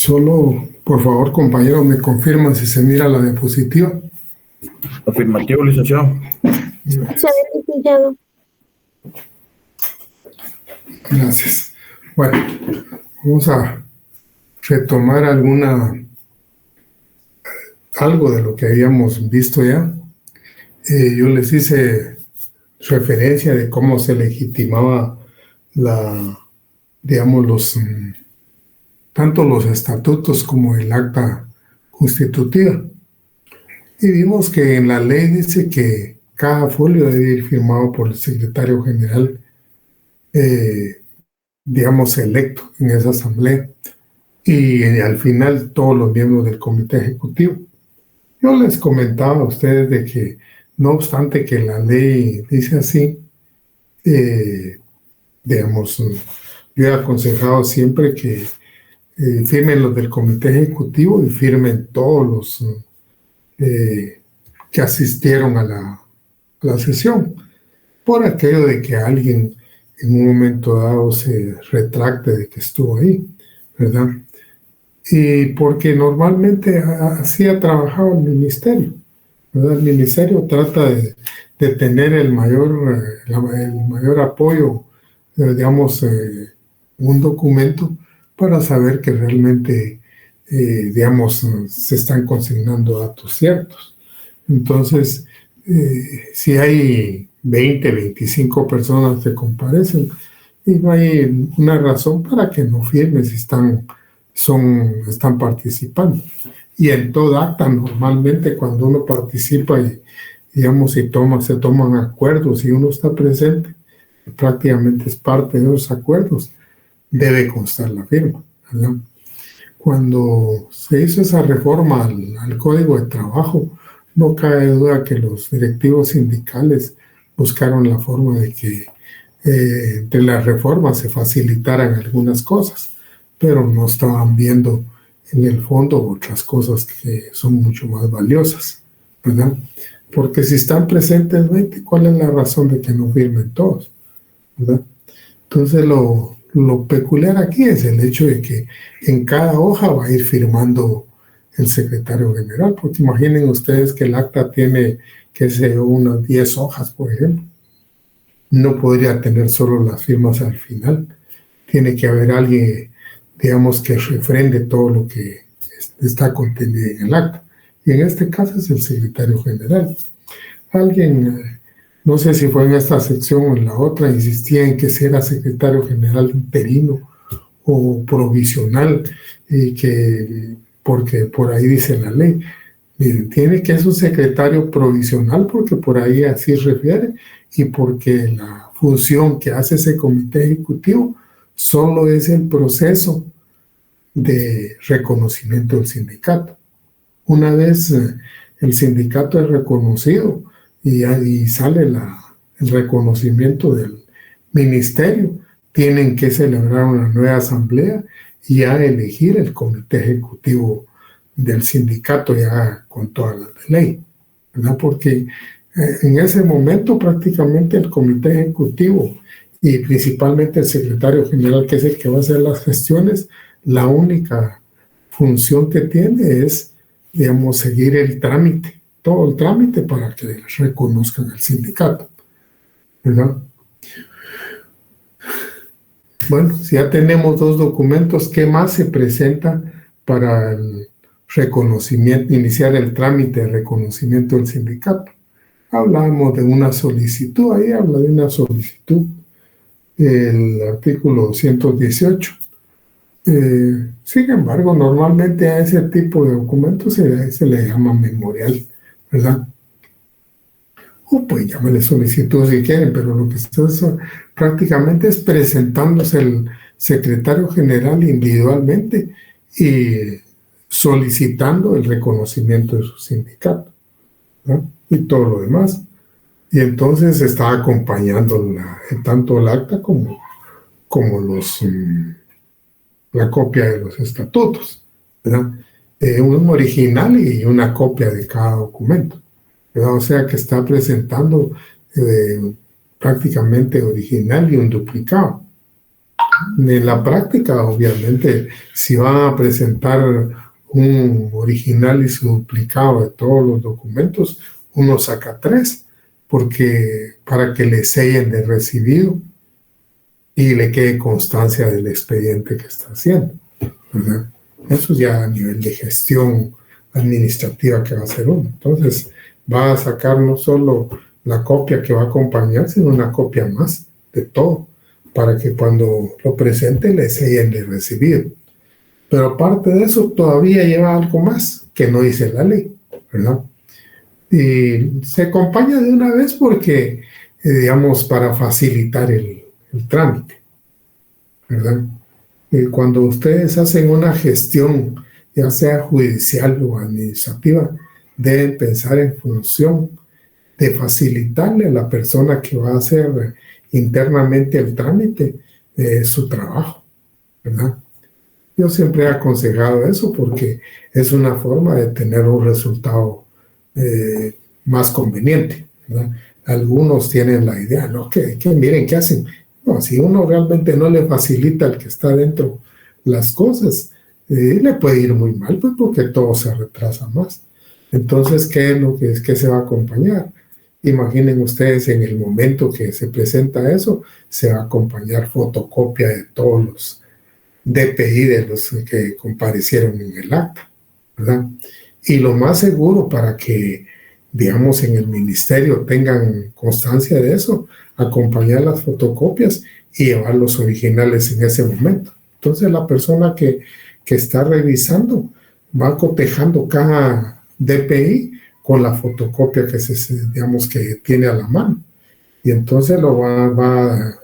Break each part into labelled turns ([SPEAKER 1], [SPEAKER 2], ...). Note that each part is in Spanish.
[SPEAKER 1] Solo, por favor, compañero, me confirman si se mira la diapositiva.
[SPEAKER 2] Afirmativo, licenciado.
[SPEAKER 3] Se ve, licenciado.
[SPEAKER 1] Gracias. Bueno, vamos a retomar algo de lo que habíamos visto ya. Yo les hice referencia de cómo se legitimaba tanto los estatutos como el acta constitutiva. Y vimos que en la ley dice que cada folio debe ir firmado por el secretario general, electo en esa asamblea. Y al final todos los miembros del comité ejecutivo. Yo les comentaba a ustedes de que no obstante que la ley dice así, yo he aconsejado siempre que firmen los del comité ejecutivo y firmen todos los que asistieron a la sesión, por aquello de que alguien en un momento dado se retracte de que estuvo ahí, ¿verdad? Y porque normalmente así ha trabajado el ministerio, ¿verdad? El ministerio trata de tener el mayor apoyo, un documento para saber que realmente, se están consignando datos ciertos. Entonces, si hay 20, 25 personas que comparecen, y no hay una razón para que no firmen si están participando. Y en todo acta, normalmente cuando uno participa y se toman acuerdos y uno está presente, prácticamente es parte de los acuerdos, debe constar la firma, ¿verdad? Cuando se hizo esa reforma al Código de Trabajo, no cabe duda que los directivos sindicales buscaron la forma de que entre las reformas se facilitaran algunas cosas, pero no estaban viendo en el fondo otras cosas que son mucho más valiosas, ¿verdad? Porque si están presentes 20, ¿cuál es la razón de que no firmen todos? ¿Verdad? Entonces lo peculiar aquí es el hecho de que en cada hoja va a ir firmando el secretario general, porque imaginen ustedes que el acta tiene, unas 10 hojas, por ejemplo. No podría tener solo las firmas al final. Tiene que haber alguien, que refrende todo lo que está contenido en el acta. Y en este caso es el secretario general. Alguien, no sé si fue en esta sección o en la otra, insistía en que si era secretario general interino o provisional, porque por ahí dice la ley. Miren, tiene que ser un secretario provisional porque por ahí así refiere y porque la función que hace ese comité ejecutivo solo es el proceso de reconocimiento del sindicato. Una vez el sindicato es reconocido y sale el reconocimiento del ministerio, tienen que celebrar una nueva asamblea y ya elegir el comité ejecutivo del sindicato ya con todas las de ley, ¿verdad? Porque en ese momento prácticamente el comité ejecutivo y principalmente el secretario general, que es el que va a hacer las gestiones, la única función que tiene es, seguir el trámite, todo el trámite para que reconozcan el sindicato, ¿verdad? Bueno, si ya tenemos dos documentos, ¿qué más se presenta para el reconocimiento, iniciar el trámite de reconocimiento del sindicato? Hablamos de una solicitud, ahí habla de una solicitud, el artículo 218. Sin embargo, normalmente a ese tipo de documentos se le llama memorial, ¿verdad? O pues llámale solicitud si quieren, pero lo que está prácticamente es presentándose el secretario general individualmente y solicitando el reconocimiento de su sindicato, ¿no? Y todo lo demás. Y entonces está acompañando tanto el acta como la copia de los estatutos, ¿verdad? Un original y una copia de cada documento, ¿verdad? O sea que está presentando prácticamente original y un duplicado. En la práctica, obviamente, si van a presentar un original y su duplicado de todos los documentos, uno saca 3, porque para que le sellen de recibido y le quede constancia del expediente que está haciendo, ¿verdad? Eso ya a nivel de gestión administrativa que va a hacer uno. Entonces, va a sacar no solo la copia que va a acompañar, sino una copia más de todo, para que cuando lo presente le sellen de recibido. Pero aparte de eso, todavía lleva algo más que no dice la ley, ¿verdad? Y se acompaña de una vez porque, digamos, para facilitar el trámite, ¿verdad? Cuando ustedes hacen una gestión, ya sea judicial o administrativa, deben pensar en función de facilitarle a la persona que va a hacer internamente el trámite su trabajo, ¿verdad? Yo siempre he aconsejado eso porque es una forma de tener un resultado más conveniente, ¿verdad? Algunos tienen la idea, ¿no? Que miren qué hacen. No, si uno realmente no le facilita al que está dentro las cosas, le puede ir muy mal, pues porque todo se retrasa más. Entonces, ¿qué es lo que se va a acompañar? Imaginen ustedes en el momento que se presenta eso, se va a acompañar fotocopia de todos los DPI de los que comparecieron en el acta, ¿verdad? Y lo más seguro para que, digamos, en el ministerio tengan constancia de eso, acompañar las fotocopias y llevar los originales en ese momento. Entonces la persona que está revisando va cotejando cada DPI con la fotocopia que digamos que tiene a la mano. Y entonces lo va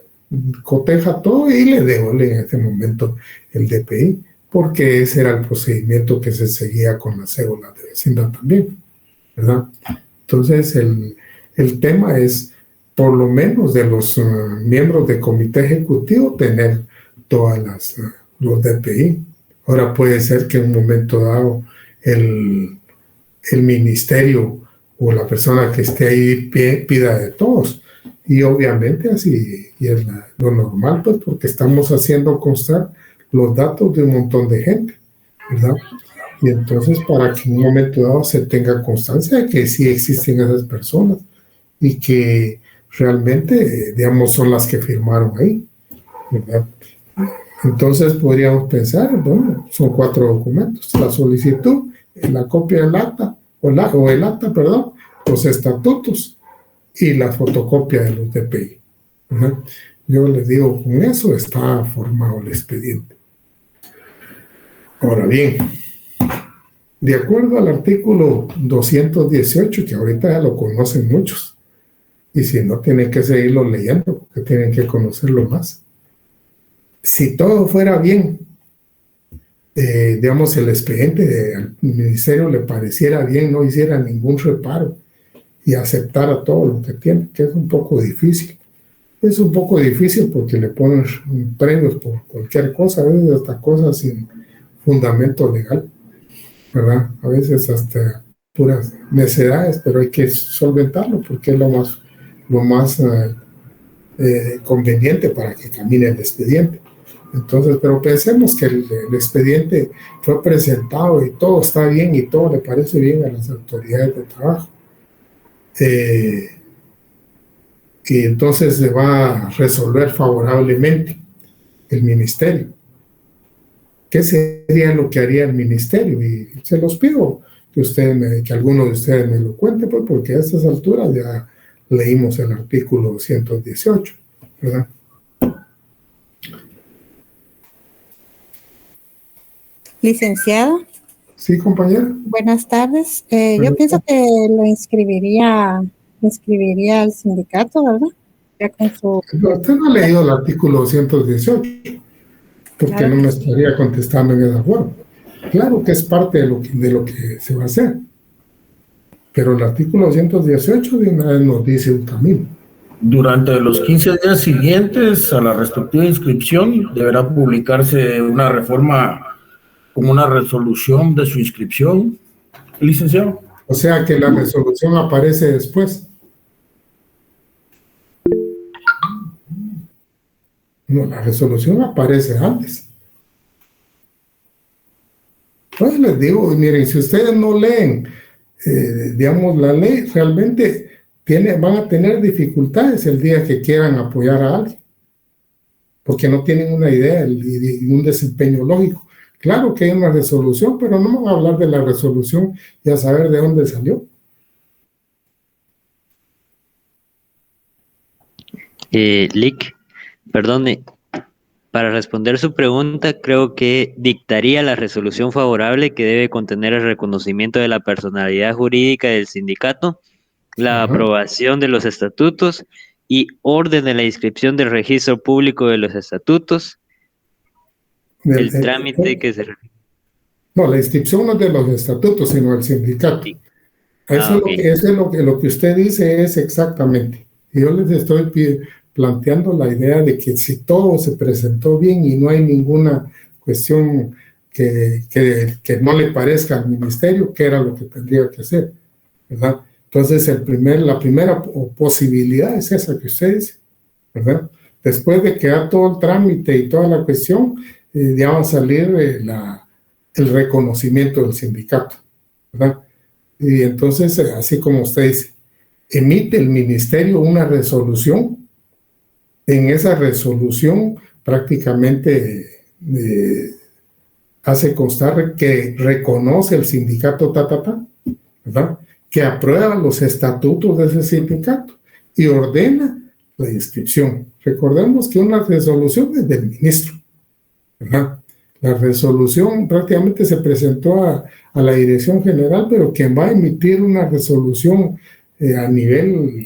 [SPEAKER 1] coteja todo y le devuelve en ese momento el DPI, porque ese era el procedimiento que se seguía con la cédula de vecindad también, ¿verdad? Entonces el tema es, por lo menos de los miembros del comité ejecutivo, tener todas los DPI. Ahora puede ser que en un momento dado el ministerio o la persona que esté ahí pida de todos. Y obviamente así y es lo normal, pues porque estamos haciendo constar los datos de un montón de gente, ¿verdad? Y entonces para que en un momento dado se tenga constancia de que sí existen esas personas y que realmente, digamos, son las que firmaron ahí, ¿verdad? Entonces podríamos pensar, bueno, son 4 documentos: la solicitud, la copia del acta, o el acta, perdón, los estatutos y la fotocopia de los DPI. ¿Verdad? Yo les digo, con eso está formado el expediente. Ahora bien, de acuerdo al artículo 218, que ahorita ya lo conocen muchos, y si no, tienen que seguirlo leyendo, porque tienen que conocerlo más. Si todo fuera bien, digamos, el expediente al ministerio le pareciera bien, no hiciera ningún reparo y aceptara todo lo que tiene, que es un poco difícil. Es un poco difícil porque le ponen premios por cualquier cosa, a veces hasta cosas sin fundamento legal, ¿verdad? A veces hasta puras necedades, pero hay que solventarlo porque es lo más conveniente para que camine el expediente. Entonces, pero pensemos que el expediente fue presentado y todo está bien y todo le parece bien a las autoridades de trabajo. Y entonces se va a resolver favorablemente el ministerio. ¿Qué sería lo que haría el ministerio? Y se los pido que alguno de ustedes me lo cuente, pues, porque a estas alturas ya leímos el artículo 218, ¿verdad?
[SPEAKER 4] Licenciado,
[SPEAKER 1] Sí, compañera.
[SPEAKER 4] buenas tardes. Yo pienso que lo inscribiría al sindicato, ¿verdad? Ya con su...
[SPEAKER 1] Usted no ha leído el artículo 218, porque
[SPEAKER 4] Claro
[SPEAKER 1] no
[SPEAKER 4] que
[SPEAKER 1] me
[SPEAKER 4] sí.
[SPEAKER 1] estaría contestando en esa forma. Claro que es parte de lo que se va a hacer, pero el artículo 218 de una vez nos dice un camino.
[SPEAKER 2] Durante los 15 días siguientes a la respectiva inscripción deberá publicarse una reforma como una resolución de su inscripción, licenciado.
[SPEAKER 1] O sea que la resolución aparece después. No, la resolución aparece antes. Pues les digo, miren, si ustedes no leen, digamos, la ley, realmente van a tener dificultades el día que quieran apoyar a alguien, porque no tienen una idea y un desempeño lógico. Claro que hay una resolución, pero no vamos a hablar de la resolución y a saber de dónde salió.
[SPEAKER 5] Lick, perdone, para responder su pregunta, creo que dictaría la resolución favorable que debe contener el reconocimiento de la personalidad jurídica del sindicato, la aprobación de los estatutos y orden de la inscripción del registro público de los estatutos, el trámite que se...
[SPEAKER 1] No, la inscripción no es de los estatutos, sino del sindicato.
[SPEAKER 5] Sí.
[SPEAKER 1] Eso es lo que usted dice es exactamente. Y yo les estoy planteando la idea de que si todo se presentó bien y no hay ninguna cuestión que no le parezca al ministerio, ¿qué era lo que tendría que hacer? ¿Verdad? Entonces, la primera posibilidad es esa que usted dice, ¿verdad? Después de que da todo el trámite y toda la cuestión, ya va a salir el reconocimiento del sindicato, ¿verdad? Y entonces, así como usted dice, emite el ministerio una resolución. En esa resolución prácticamente hace constar que reconoce el sindicato ¿verdad? Que aprueba los estatutos de ese sindicato y ordena la inscripción. Recordemos que una resolución es del ministro, ¿verdad? La resolución prácticamente se presentó a la dirección general, pero quien va a emitir una resolución a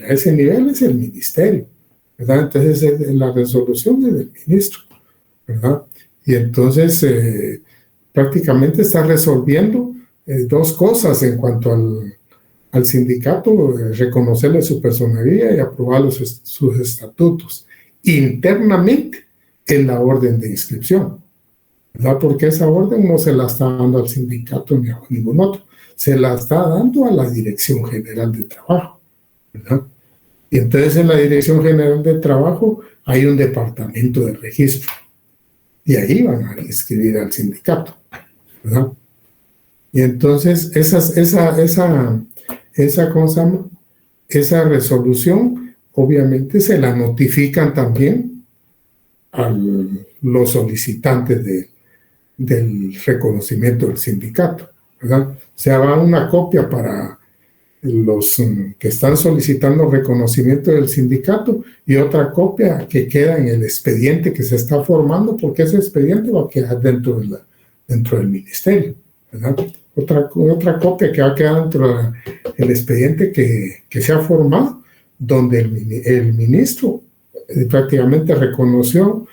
[SPEAKER 1] ese nivel es el ministerio, ¿verdad? Entonces la resolución es del ministro, ¿verdad? Y entonces prácticamente está resolviendo dos cosas en cuanto al sindicato, reconocerle su personería y aprobar sus estatutos. Internamente en la orden de inscripción, ¿verdad? Porque esa orden no se la está dando al sindicato ni a ningún otro, se la está dando a la Dirección General de Trabajo, ¿verdad? Y entonces en la Dirección General de Trabajo hay un departamento de registro y ahí van a inscribir al sindicato, ¿verdad? Y entonces ¿cómo se llama? Esa resolución obviamente se la notifican también a los solicitantes del reconocimiento del sindicato, ¿verdad? O sea, va una copia para los que están solicitando reconocimiento del sindicato y otra copia que queda en el expediente que se está formando, porque ese expediente va a quedar dentro del ministerio, ¿verdad? Otra copia que va a quedar dentro del expediente que se ha formado, donde el ministro prácticamente reconoció,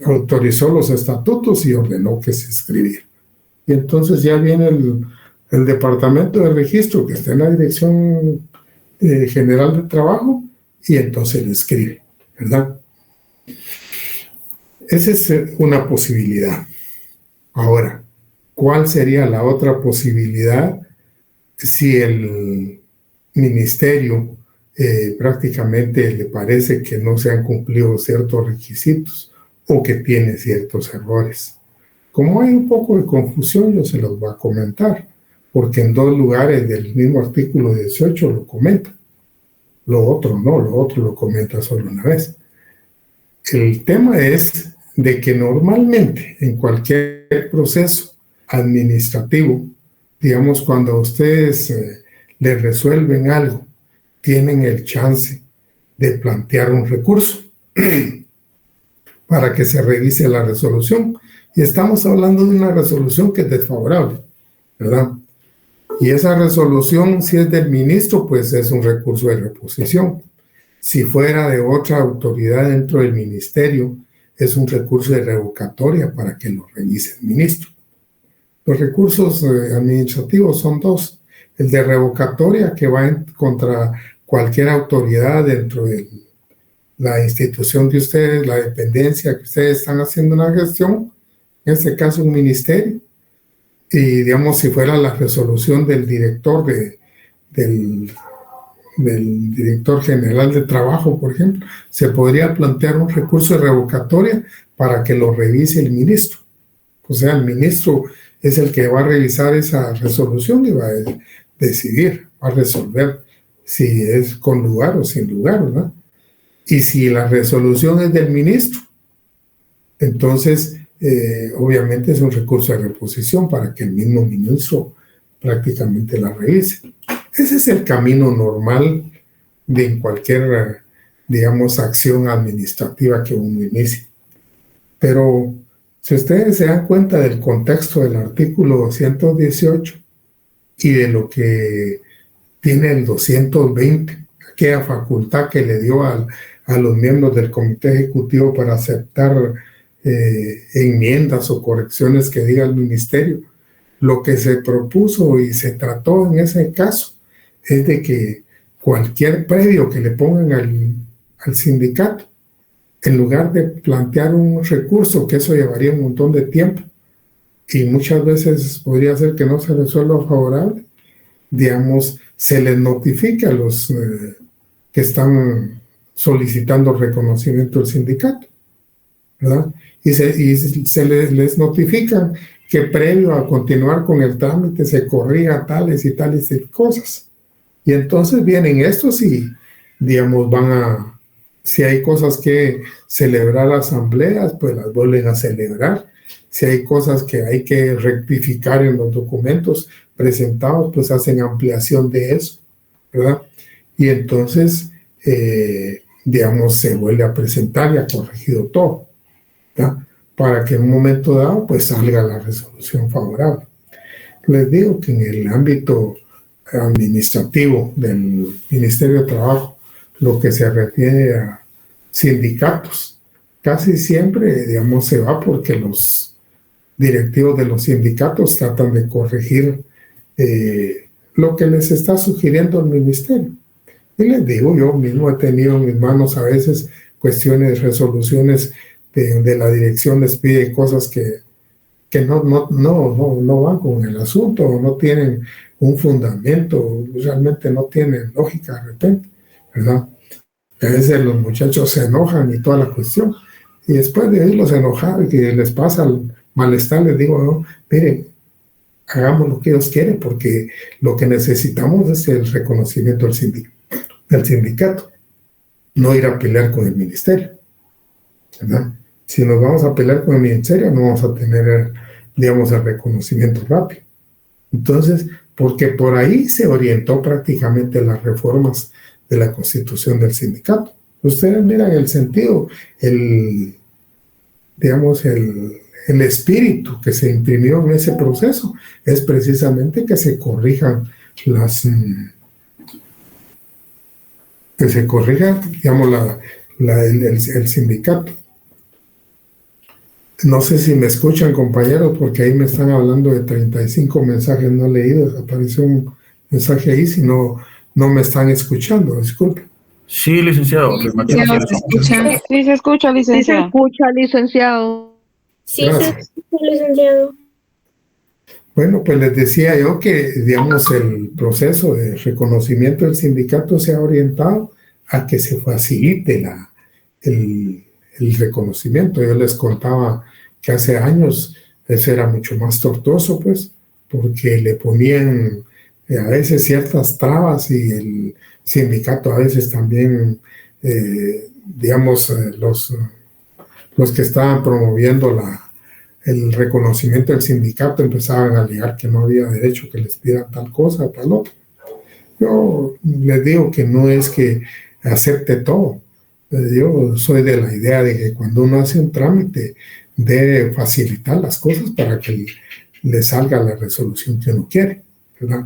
[SPEAKER 1] autorizó los estatutos y ordenó que se escribiera. Y entonces ya viene el departamento de registro que está en la Dirección General de Trabajo y entonces le escribe, ¿verdad? Esa es una posibilidad. Ahora, ¿cuál sería la otra posibilidad si el ministerio prácticamente le parece que no se han cumplido ciertos requisitos o que tiene ciertos errores? Como hay un poco de confusión, yo se los voy a comentar, porque en dos lugares del mismo artículo 18 lo comenta. Lo otro no, lo otro lo comenta solo una vez. El tema es de que normalmente en cualquier proceso administrativo, digamos, cuando ustedes les resuelven algo, tienen el chance de plantear un recurso para que se revise la resolución. Y estamos hablando de una resolución que es desfavorable, ¿verdad? Y esa resolución, si es del ministro, pues es un recurso de reposición. Si fuera de otra autoridad dentro del ministerio, es un recurso de revocatoria para que lo revise el ministro. Los recursos administrativos son dos. El de revocatoria, que va contra cualquier autoridad dentro de la institución de ustedes, la dependencia que ustedes están haciendo una gestión, en este caso un ministerio, y digamos si fuera la resolución del director de del director general de trabajo, por ejemplo, se podría plantear un recurso de revocatoria para que lo revise el ministro. O sea, el ministro es el que va a revisar esa resolución y va a decidir, va a resolver si es con lugar o sin lugar, ¿verdad? Y si la resolución es del ministro, entonces obviamente es un recurso de reposición para que el mismo ministro prácticamente la revise. Ese es el camino normal de cualquier, digamos, acción administrativa que uno inicie. Pero si ustedes se dan cuenta del contexto del artículo 218 y de lo que tiene el 220, aquella facultad que le dio a los miembros del comité ejecutivo para aceptar enmiendas o correcciones que diga el ministerio, lo que se propuso y se trató en ese caso es de que cualquier previo que le pongan al sindicato, en lugar de plantear un recurso, que eso llevaría un montón de tiempo y muchas veces podría ser que no se resuelva favorable, digamos, se les notifica a los que están solicitando reconocimiento del sindicato, ¿verdad? Y se les notifican que previo a continuar con el trámite se corrija tales y tales cosas. Y entonces vienen estos y, digamos, si hay cosas que celebrar asambleas, pues las vuelven a celebrar. Si hay cosas que hay que rectificar en los documentos presentados, pues hacen ampliación de eso, ¿verdad? Y entonces, digamos, se vuelve a presentar y ha corregido todo, ¿verdad? Para que en un momento dado, pues salga la resolución favorable. Les digo que en el ámbito administrativo del Ministerio de Trabajo, lo que se refiere a sindicatos, casi siempre, digamos, se va porque los directivos de los sindicatos tratan de corregir lo que les está sugiriendo el ministerio. Y les digo, yo mismo he tenido en mis manos a veces cuestiones, resoluciones de la dirección les pide cosas que no van con el asunto, no tienen un fundamento, realmente no tienen lógica de repente, ¿verdad? A veces los muchachos se enojan y toda la cuestión, y después de irlos a enojar y que les pasa el malestar, les digo, no, miren, hagamos lo que ellos quieren, porque lo que necesitamos es el reconocimiento del sindicato, no ir a pelear con el ministerio, ¿verdad? Si nos vamos a pelear con el ministerio, no vamos a tener, digamos, el reconocimiento rápido. Entonces, porque por ahí se orientó prácticamente las reformas de la constitución del sindicato. Ustedes miran el sentido, digamos, el espíritu que se imprimió en ese proceso es precisamente que se corrijan digamos, el sindicato. No sé si me escuchan, compañeros, porque ahí me están hablando de 35 mensajes no leídos. Apareció un mensaje ahí, si no me están escuchando, disculpe.
[SPEAKER 2] Sí, licenciado.
[SPEAKER 6] Sí, se escucha, licenciado.
[SPEAKER 3] Sí, se escucha, licenciado. Sí, se escucha, licenciado.
[SPEAKER 1] Bueno, pues les decía yo que, digamos, el proceso de reconocimiento del sindicato se ha orientado a que se facilite el reconocimiento. Yo les contaba que hace años eso era mucho más tortuoso, pues, porque le ponían a veces ciertas trabas y el sindicato a veces también, digamos, los que estaban promoviendo el reconocimiento del sindicato empezaban a alegar que no había derecho que les pidan tal cosa o tal otra. Yo les digo que no es que acepte todo. Yo soy de la idea de que cuando uno hace un trámite debe facilitar las cosas para que le salga la resolución que uno quiere, ¿verdad?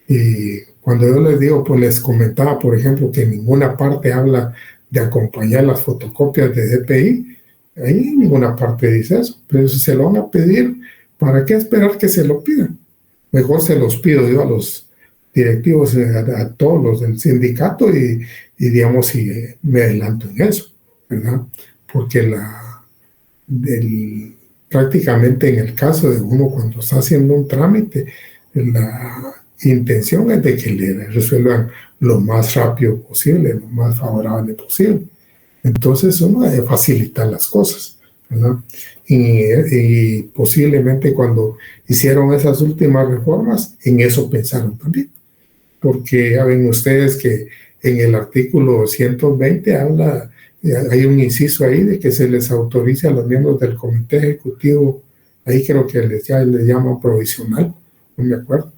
[SPEAKER 1] Y cuando yo les digo, pues les comentaba, por ejemplo, que en ninguna parte habla de acompañar las fotocopias de DPI, ahí en ninguna parte dice eso, pero si se lo van a pedir, ¿para qué esperar que se lo pidan? Mejor se los pido yo a los directivos, a todos los del sindicato y digamos, si me adelanto en eso, ¿verdad? Porque prácticamente en el caso de uno cuando está haciendo un trámite intención es de que le resuelvan lo más rápido posible, lo más favorable posible. Entonces uno debe facilitar las cosas, ¿verdad? Y posiblemente cuando hicieron esas últimas reformas, en eso pensaron también. Porque ya ven ustedes que en el artículo 120 habla, hay un inciso ahí de que se les autorice a los miembros del comité ejecutivo, ahí creo que les llaman provisional, no me acuerdo,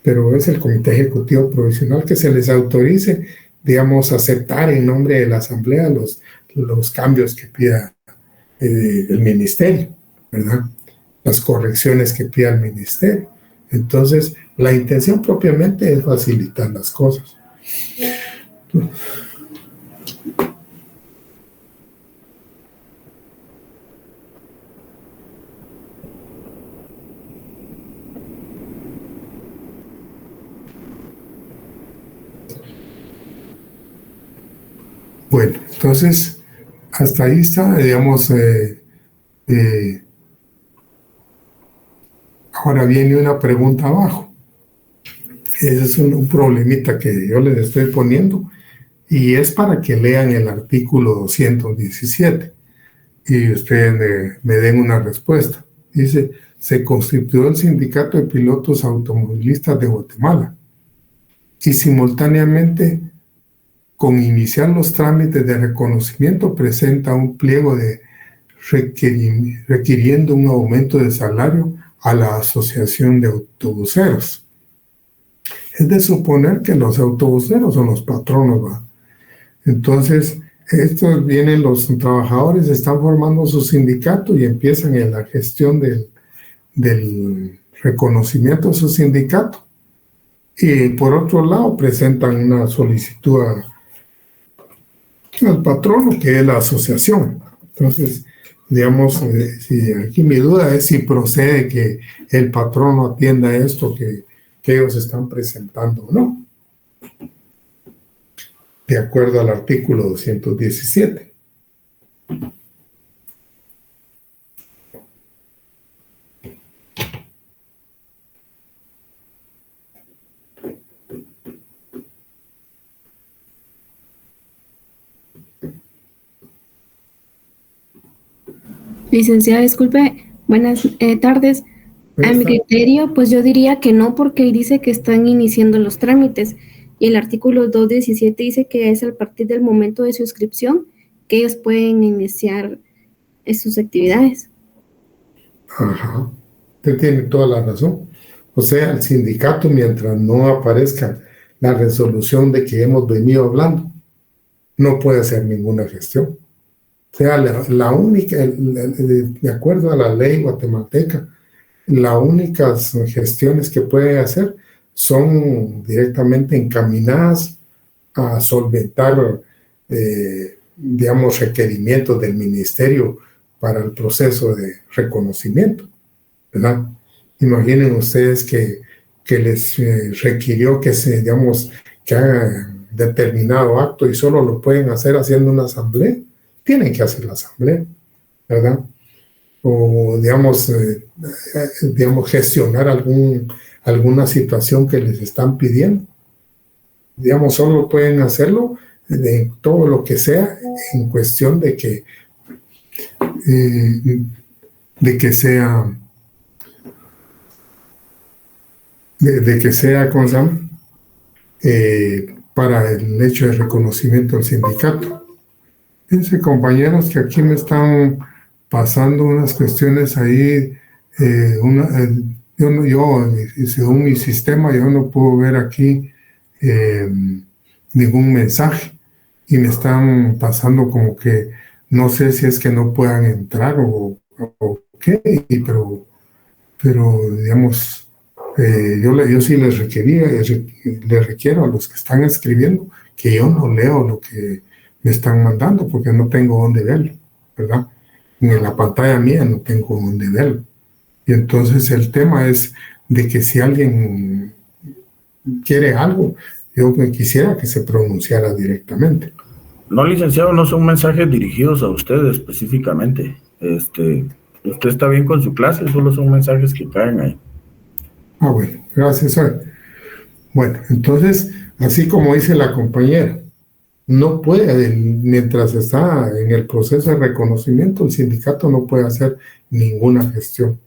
[SPEAKER 1] pero es el comité ejecutivo provisional que se les autorice, digamos, aceptar en nombre de la asamblea los cambios que pida el ministerio, ¿verdad? Las correcciones que pida el ministerio. Entonces, la intención propiamente es facilitar las cosas. Bueno, entonces, hasta ahí está, digamos, ahora viene una pregunta abajo. Ese es un problemita que yo les estoy poniendo y es para que lean el artículo 217 y ustedes me den una respuesta. Dice, se constituyó el Sindicato de Pilotos Automovilistas de Guatemala y simultáneamente con iniciar los trámites de reconocimiento presenta un pliego de requiriendo un aumento de salario a la Asociación de Autobuseros. Es de suponer que los autobuseros son los patronos, ¿va? Entonces, estos vienen los trabajadores, están formando su sindicato y empiezan en la gestión del reconocimiento de su sindicato. Y por otro lado, presentan una solicitud al patrono, que es la asociación. Entonces, digamos, si aquí mi duda es si procede que el patrono atienda esto que ellos están presentando o no, de acuerdo al artículo 217.
[SPEAKER 3] Licenciada, disculpe, buenas tardes. A mi criterio, pues yo diría que no, porque dice que están iniciando los trámites y el artículo 217 dice que es a partir del momento de su inscripción que ellos pueden iniciar sus actividades.
[SPEAKER 1] Ajá, usted tiene toda la razón. O sea, el sindicato, mientras no aparezca la resolución de que hemos venido hablando, no puede hacer ninguna gestión. O sea, la única, de acuerdo a la ley guatemalteca, las únicas gestiones que puede hacer son directamente encaminadas a solventar, digamos, requerimientos del ministerio para el proceso de reconocimiento, ¿verdad? Imaginen ustedes que les requirió que digamos, que hagan determinado acto y solo lo pueden hacer haciendo una asamblea. Tienen que hacer la asamblea, ¿verdad? O, digamos, gestionar alguna situación que les están pidiendo. Digamos, solo pueden hacerlo de todo lo que sea en cuestión de que sea, ¿cómo se llama? Para el hecho de reconocimiento del sindicato. Fíjense, compañeros, que aquí me están pasando unas cuestiones ahí. Yo, según mi sistema, yo no puedo ver aquí ningún mensaje y me están pasando como que no sé si es que no puedan entrar o qué, pero digamos, yo sí les requiero a los que están escribiendo que yo no leo lo que me están mandando porque no tengo dónde verlo, ¿verdad? En la pantalla mía no tengo dónde verlo. Y entonces el tema es de que si alguien quiere algo, yo quisiera que se pronunciara directamente.
[SPEAKER 2] No, licenciado, no son mensajes dirigidos a usted específicamente. Usted está bien con su clase, solo son mensajes que caen ahí.
[SPEAKER 1] Bueno, gracias. Bueno, entonces, así como dice la compañera, no puede, mientras está en el proceso de reconocimiento, el sindicato no puede hacer ninguna gestión,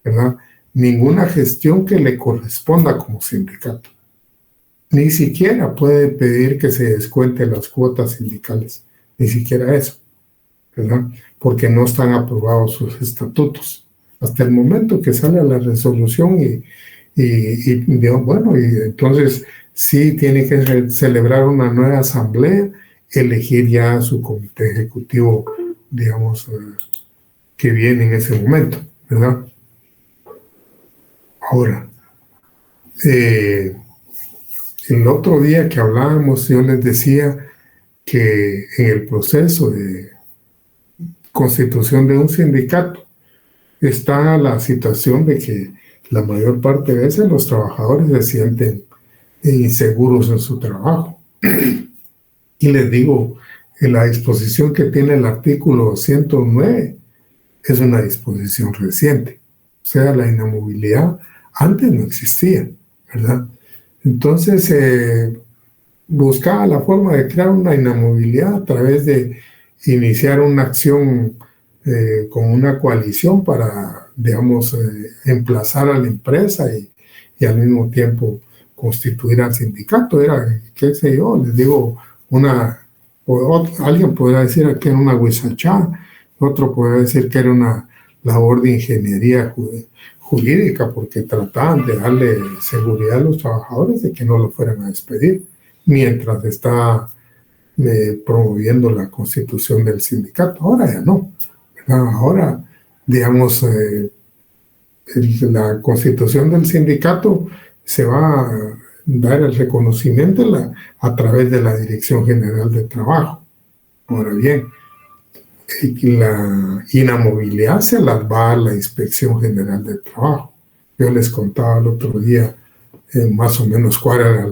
[SPEAKER 1] ¿verdad? Ninguna gestión que le corresponda como sindicato. Ni siquiera puede pedir que se descuenten las cuotas sindicales, ni siquiera eso, ¿verdad? Porque no están aprobados sus estatutos. Hasta el momento que sale la resolución y entonces sí tiene que celebrar una nueva asamblea, elegir ya su comité ejecutivo, digamos, que viene en ese momento, ¿verdad? Ahora, el otro día que hablábamos, yo les decía que en el proceso de constitución de un sindicato está la situación de que la mayor parte de veces los trabajadores se sienten inseguros en su trabajo. Y les digo, en la disposición que tiene el artículo 109 es una disposición reciente. O sea, la inamovilidad antes no existía, ¿verdad? Entonces, buscaba la forma de crear una inamovilidad a través de iniciar una acción con una coalición para, digamos, emplazar a la empresa y al mismo tiempo constituir al sindicato. Era, qué sé yo, les digo, alguien podrá decir que era una huizachá, otro podrá decir que era una labor de ingeniería jurídica, porque trataban de darle seguridad a los trabajadores de que no lo fueran a despedir, mientras está promoviendo la constitución del sindicato. Ahora ya no, ¿verdad? Ahora, digamos, la constitución del sindicato se va a dar el reconocimiento a través de la Dirección General de Trabajo. Ahora bien, la inamovilidad se las va a la Inspección General de Trabajo. Yo les contaba el otro día más o menos cuál era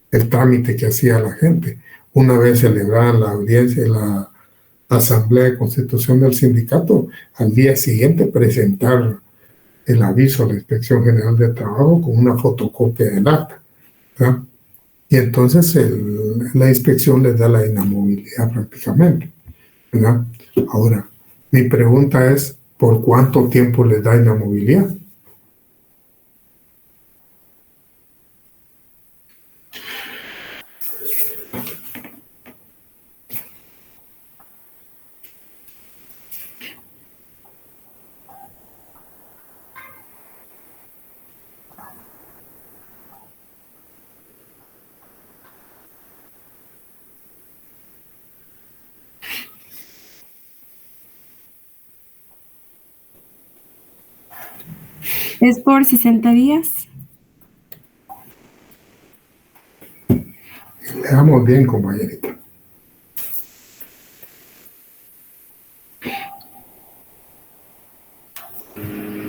[SPEAKER 1] el trámite que hacía la gente. Una vez celebrada la audiencia de la Asamblea de Constitución del Sindicato, al día siguiente presentar el aviso a la Inspección General de Trabajo con una fotocopia del acta, ¿verdad? Y entonces la inspección les da la inamovilidad prácticamente, ¿verdad? Ahora, mi pregunta es, ¿por cuánto tiempo les da inamovilidad?
[SPEAKER 7] ¿Es por 60 días?
[SPEAKER 1] Le damos bien, compañerita.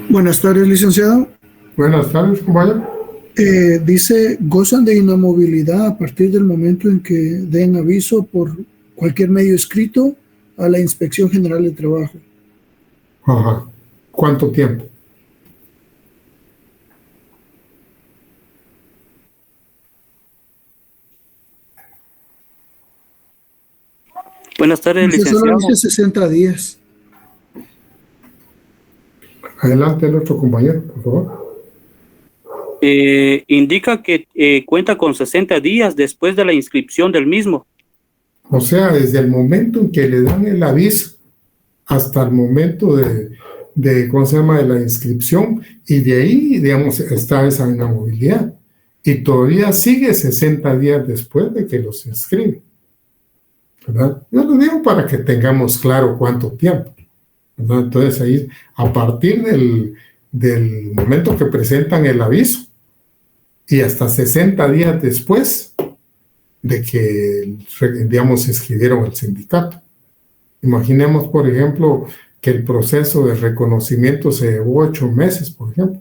[SPEAKER 8] Buenas tardes, licenciado.
[SPEAKER 1] Buenas tardes, compañero.
[SPEAKER 8] Dice, gozan de inamovilidad a partir del momento en que den aviso por cualquier medio escrito a la Inspección General de Trabajo.
[SPEAKER 1] Ajá. ¿Cuánto tiempo?
[SPEAKER 9] Buenas tardes, licenciado.
[SPEAKER 8] Solo dice 60 días.
[SPEAKER 1] Adelante el otro compañero, por favor.
[SPEAKER 9] Indica que cuenta con 60 días después de la inscripción del mismo.
[SPEAKER 1] O sea, desde el momento en que le dan el aviso hasta el momento ¿cómo se llama?, de la inscripción, y de ahí, digamos, está esa inamovilidad. Y todavía sigue 60 días después de que los inscribe, ¿verdad? Yo lo digo para que tengamos claro cuánto tiempo, ¿verdad? Entonces ahí, a partir del momento que presentan el aviso y hasta 60 días después de que, digamos, inscribieron el sindicato. Imaginemos, por ejemplo, que el proceso de reconocimiento se llevó 8 meses, por ejemplo.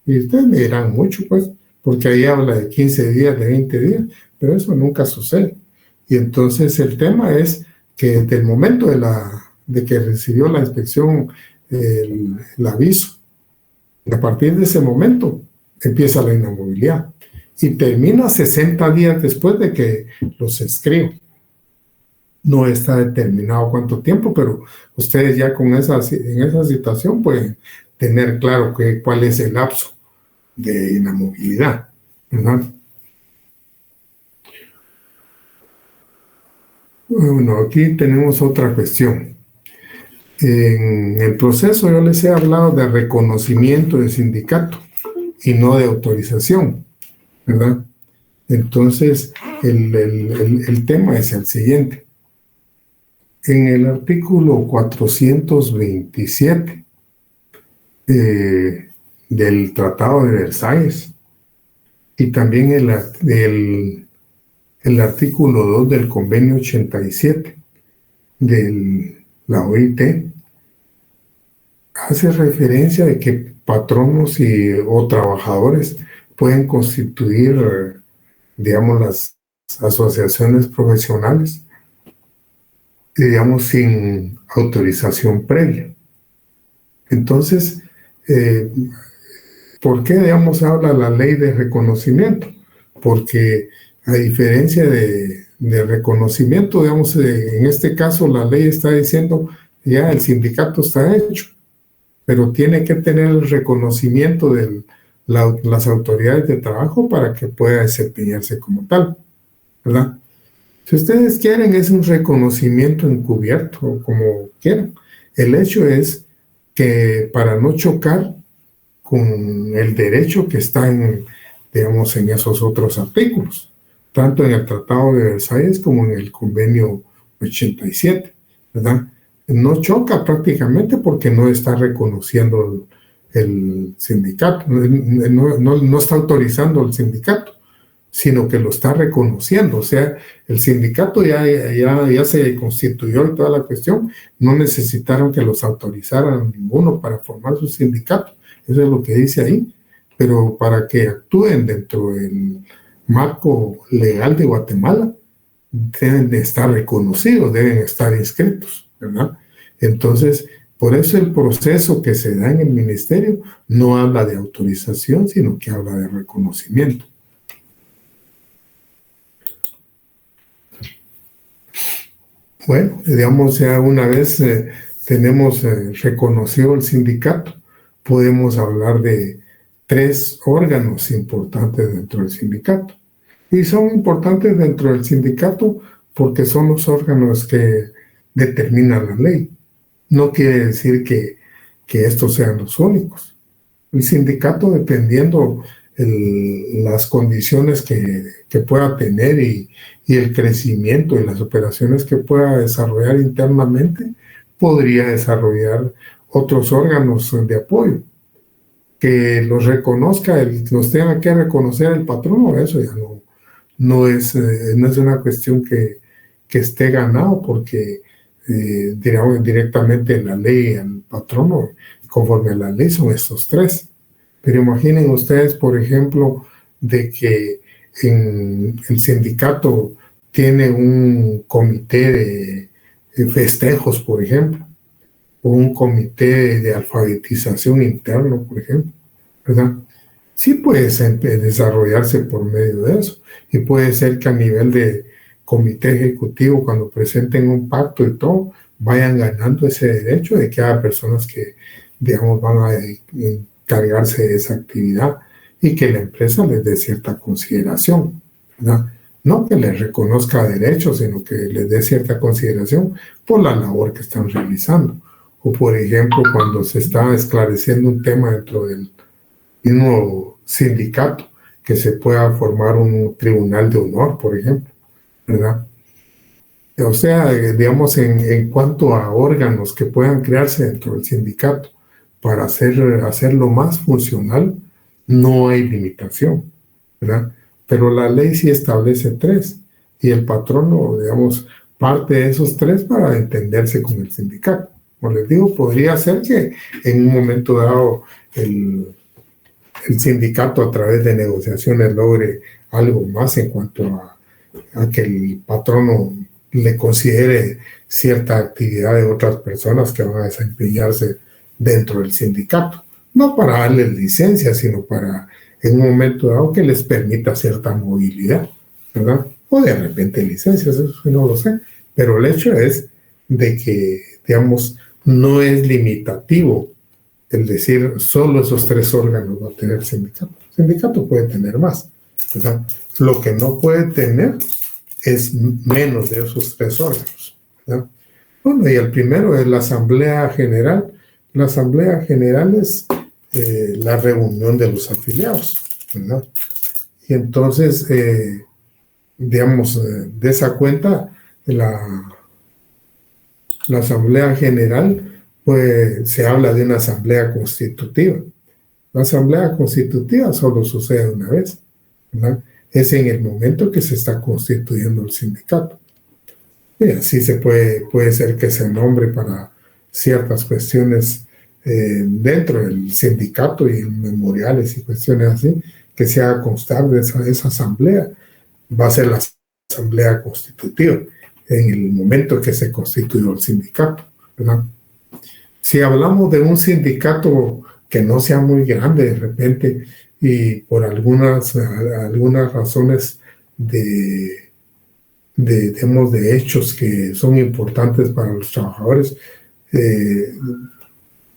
[SPEAKER 1] Y ustedes me dirán mucho, pues, porque ahí habla de 15 días, de 20 días, pero eso nunca sucede. Y entonces el tema es que desde el momento de que recibió la inspección el aviso, a partir de ese momento empieza la inamovilidad. y termina 60 días después de que los escribo. No está determinado cuánto tiempo, pero ustedes ya en esa situación pueden tener claro cuál es el lapso de inamovilidad, ¿verdad? Bueno, aquí tenemos otra cuestión. En el proceso yo les he hablado de reconocimiento de sindicato y no de autorización, ¿verdad? Entonces, el tema es el siguiente. En el artículo 427 del Tratado de Versalles y también el artículo 2 del Convenio 87 de la OIT hace referencia de que patronos o trabajadores pueden constituir, digamos, las asociaciones profesionales, digamos, sin autorización previa. Entonces, ¿por qué, digamos, habla la ley de reconocimiento? Porque a diferencia de reconocimiento, digamos, en este caso la ley está diciendo ya el sindicato está hecho, pero tiene que tener el reconocimiento de las autoridades de trabajo para que pueda desempeñarse como tal, ¿verdad? Si ustedes quieren, es un reconocimiento encubierto, como quieran. El hecho es que para no chocar con el derecho que está digamos, en esos otros artículos, tanto en el Tratado de Versalles como en el Convenio 87, ¿verdad? No choca prácticamente porque no está reconociendo el sindicato, no está autorizando el sindicato, sino que lo está reconociendo. O sea, el sindicato ya se constituyó y toda la cuestión, no necesitaron que los autorizaran ninguno para formar su sindicato. Eso es lo que dice ahí. Pero para que actúen dentro del marco legal de Guatemala, deben de estar reconocidos, deben estar inscritos, ¿verdad? Entonces, por eso el proceso que se da en el ministerio no habla de autorización, sino que habla de reconocimiento. Bueno, digamos, ya una vez tenemos reconocido el sindicato, podemos hablar de 3 órganos importantes dentro del sindicato. Y son importantes dentro del sindicato porque son los órganos que determinan la ley. No quiere decir que estos sean los únicos. El sindicato, dependiendo las condiciones que pueda tener y el crecimiento y las operaciones que pueda desarrollar internamente, podría desarrollar otros órganos de apoyo. Que los reconozca, los tenga que reconocer el patrono, eso ya no es una cuestión que esté ganado, porque digamos, directamente en la ley al patrono, conforme a la ley, son estos 3. Pero imaginen ustedes, por ejemplo, de que el sindicato tiene un comité de festejos, por ejemplo, o un comité de alfabetización interno, por ejemplo, ¿verdad? Sí puede desarrollarse por medio de eso, y puede ser que a nivel de comité ejecutivo, cuando presenten un pacto y todo, vayan ganando ese derecho de que haya personas que, digamos, van a encargarse de esa actividad y que la empresa les dé cierta consideración, ¿verdad? No que les reconozca derechos, sino que les dé cierta consideración por la labor que están realizando. O, por ejemplo, cuando se está esclareciendo un tema dentro del mismo sindicato, que se pueda formar un tribunal de honor, por ejemplo, ¿verdad? O sea, digamos, en cuanto a órganos que puedan crearse dentro del sindicato para hacerlo más funcional, no hay limitación, ¿verdad? Pero la ley sí establece 3, y el patrono, digamos, parte de esos 3 para entenderse con el sindicato. Como les digo, podría ser que en un momento dado el sindicato, a través de negociaciones, logre algo más en cuanto a que el patrono le considere cierta actividad de otras personas que van a desempeñarse dentro del sindicato. No para darles licencia, sino para en un momento dado que les permita cierta movilidad, ¿verdad? O de repente licencias, eso sí no lo sé, pero el hecho es de que, digamos, no es limitativo el decir solo esos 3 órganos va a tener el sindicato. El sindicato puede tener más, ¿verdad? Lo que no puede tener es menos de esos 3 órganos, ¿verdad? Bueno, y el primero es la Asamblea General. La Asamblea General es la reunión de los afiliados, ¿verdad? Y entonces, digamos, de esa cuenta, la Asamblea General, pues se habla de una asamblea constitutiva. La asamblea constitutiva solo sucede una vez, ¿verdad? Es en el momento que se está constituyendo el sindicato. Y así puede ser que se nombre para ciertas cuestiones dentro del sindicato y en memoriales y cuestiones así, que se haga constar de esa asamblea. Va a ser la asamblea constitutiva en el momento que se constituyó el sindicato, ¿verdad? Si hablamos de un sindicato que no sea muy grande de repente y por algunas razones de hechos que son importantes para los trabajadores,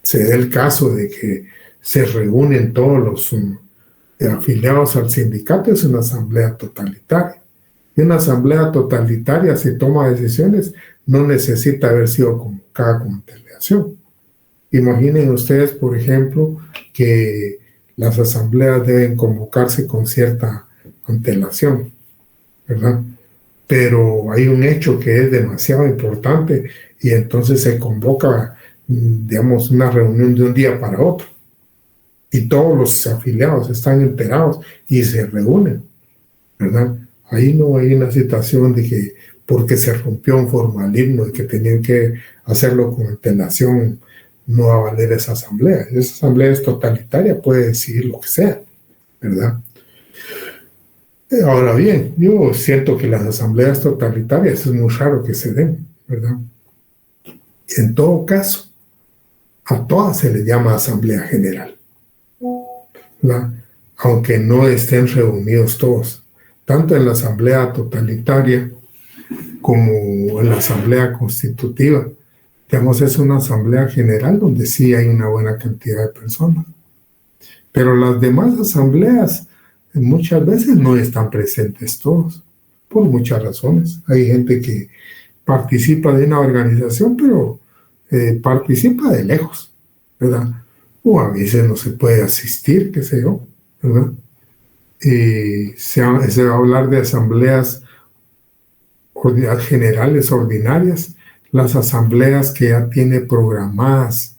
[SPEAKER 1] se da el caso de que se reúnen todos los afiliados al sindicato, es una asamblea totalitaria. Y una asamblea totalitaria, si toma decisiones, no necesita haber sido convocada con antelación. Imaginen ustedes, por ejemplo, que las asambleas deben convocarse con cierta antelación, ¿verdad? Pero hay un hecho que es demasiado importante y entonces se convoca, digamos, una reunión de un día para otro. Y todos los afiliados están enterados y se reúnen, ¿verdad? Ahí no hay una situación de que porque se rompió un formalismo y que tenían que hacerlo con antelación, no va a valer esa asamblea. Esa asamblea es totalitaria, puede decidir lo que sea, ¿verdad? Ahora bien, yo siento que las asambleas totalitarias es muy raro que se den, ¿verdad? En todo caso, a todas se les llama asamblea general, ¿verdad? Aunque no estén reunidos todos, tanto en la asamblea totalitaria como en la asamblea constitutiva. Digamos, es una asamblea general donde sí hay una buena cantidad de personas. Pero las demás asambleas muchas veces no están presentes todos, por muchas razones. Hay gente que participa de una organización, pero participa de lejos, ¿verdad? O a veces no se puede asistir, qué sé yo, ¿verdad? Se va a hablar de asambleas generales ordinarias, las asambleas que ya tiene programadas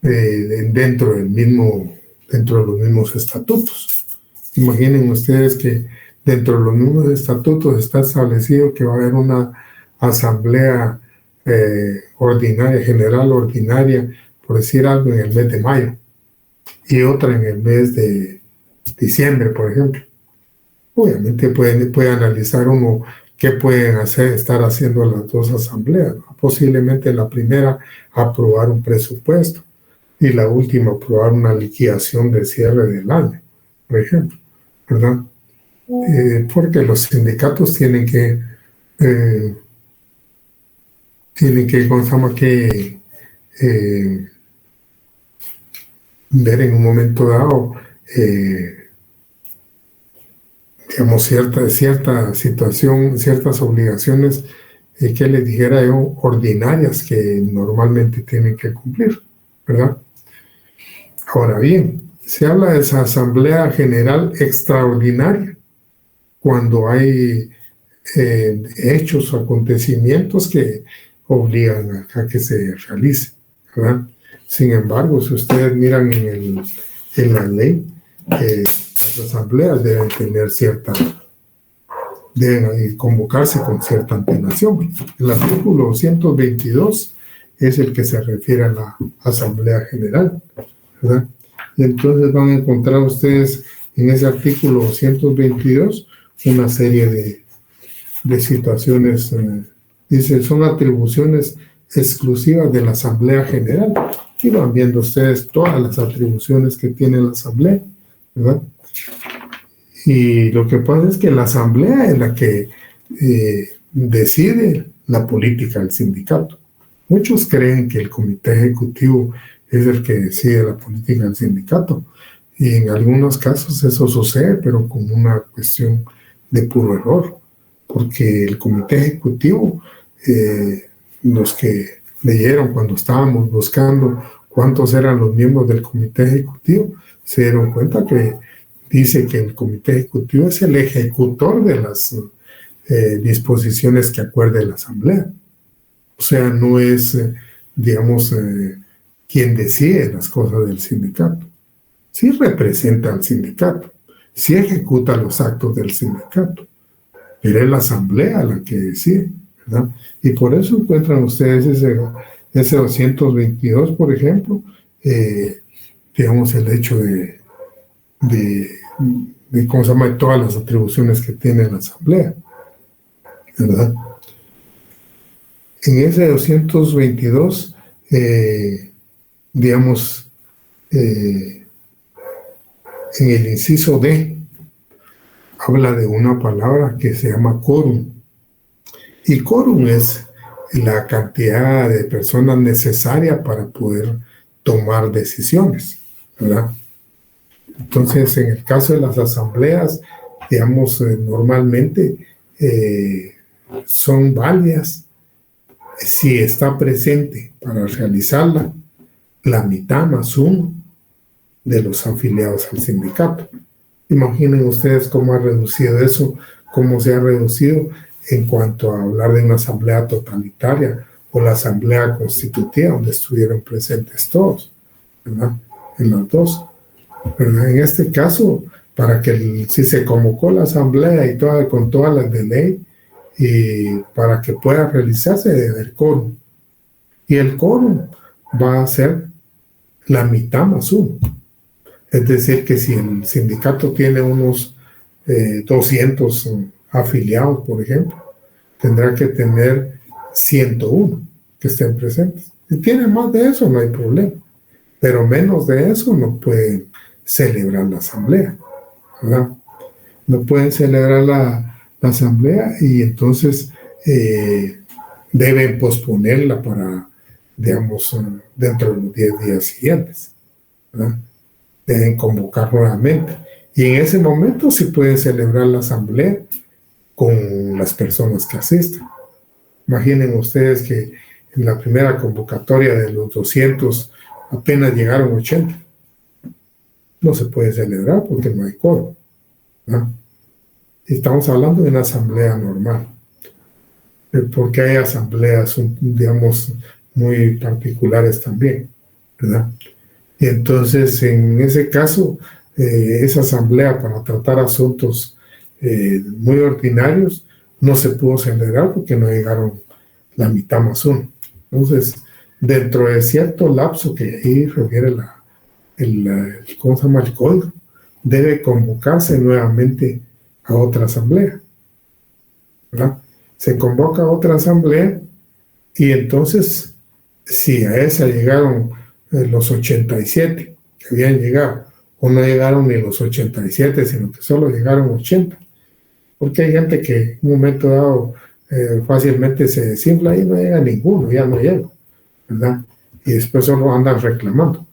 [SPEAKER 1] dentro de los mismos estatutos. Imaginen ustedes que dentro de los mismos estatutos está establecido que va a haber una asamblea ordinaria, general ordinaria, por decir algo, en el mes de mayo y otra en el mes de diciembre, por ejemplo. Obviamente puede analizar uno qué pueden estar haciendo las dos asambleas, ¿no? Posiblemente la primera aprobar un presupuesto y la última aprobar una liquidación de cierre del año, por ejemplo, ¿verdad? Porque los sindicatos tienen que ver en un momento dado, digamos, cierta situación, ciertas obligaciones que les dijera yo, ordinarias que normalmente tienen que cumplir, ¿verdad? Ahora bien, se habla de esa asamblea general extraordinaria cuando hay hechos o acontecimientos que obligan a que se realice, ¿verdad? Sin embargo, si ustedes miran en la ley, las asambleas deben convocarse con cierta antelación. El artículo 122 es el que se refiere a la Asamblea General, ¿verdad? Y entonces van a encontrar ustedes en ese artículo 122 una serie de situaciones, dice, son atribuciones exclusivas de la Asamblea General. Y van viendo ustedes todas las atribuciones que tiene la Asamblea, ¿verdad? Y lo que pasa es que la asamblea es la que decide la política del sindicato. Muchos creen que el comité ejecutivo es el que decide la política del sindicato, y en algunos casos eso sucede, pero con una cuestión de puro error, porque el comité ejecutivo, los que leyeron cuando estábamos buscando cuántos eran los miembros del comité ejecutivo, se dieron cuenta que dice que el comité ejecutivo es el ejecutor de las disposiciones que acuerde la asamblea. O sea, no es, digamos, quien decide las cosas del sindicato. Sí representa al sindicato, sí ejecuta los actos del sindicato, pero es la asamblea la que decide, ¿verdad? Y por eso encuentran ustedes ese 222, por ejemplo, digamos, el hecho de ¿cómo se llama?, de todas las atribuciones que tiene la asamblea, ¿verdad? En ese 222, digamos, en el inciso D, habla de una palabra que se llama quórum. Y quórum es la cantidad de personas necesaria para poder tomar decisiones, ¿verdad? Entonces, en el caso de las asambleas, digamos, normalmente son válidas si está presente para realizarla la mitad más uno de los afiliados al sindicato. Imaginen ustedes cómo ha reducido eso, cómo se ha reducido en cuanto a hablar de una asamblea totalitaria o la asamblea constitutiva, donde estuvieron presentes todos, ¿verdad? En las dos, ¿verdad? En este caso, para que si se convocó la asamblea y con todas las de ley, y para que pueda realizarse debe haber quórum. Y el quórum va a ser la mitad más uno. Es decir, que si el sindicato tiene unos 200 afiliados, por ejemplo, tendrá que tener 101 que estén presentes. Si tiene más de eso, no hay problema. Pero menos de eso no pueden celebrar la asamblea, ¿verdad? No pueden celebrar la asamblea, y entonces deben posponerla para, digamos, dentro de los 10 días siguientes, ¿verdad? Deben convocar nuevamente, y en ese momento sí pueden celebrar la asamblea con las personas que asistan. Imaginen ustedes que en la primera convocatoria de los 200 apenas llegaron 80. No se puede celebrar porque no hay quórum, ¿no? Estamos hablando de una asamblea normal, porque hay asambleas, digamos, muy particulares también, ¿verdad? Y entonces, en ese caso, esa asamblea para tratar asuntos muy ordinarios no se pudo celebrar porque no llegaron la mitad más uno. Entonces, dentro de cierto lapso que ahí refiere ¿cómo se llama?, el código, debe convocarse nuevamente a otra asamblea, ¿verdad? Se convoca a otra asamblea, y entonces, si a esa llegaron los 87 que habían llegado, o no llegaron ni los 87, sino que solo llegaron 80, porque hay gente que en un momento dado fácilmente se desinfla y no llega ninguno, ya no llega, ¿verdad? Y después solo andan reclamando.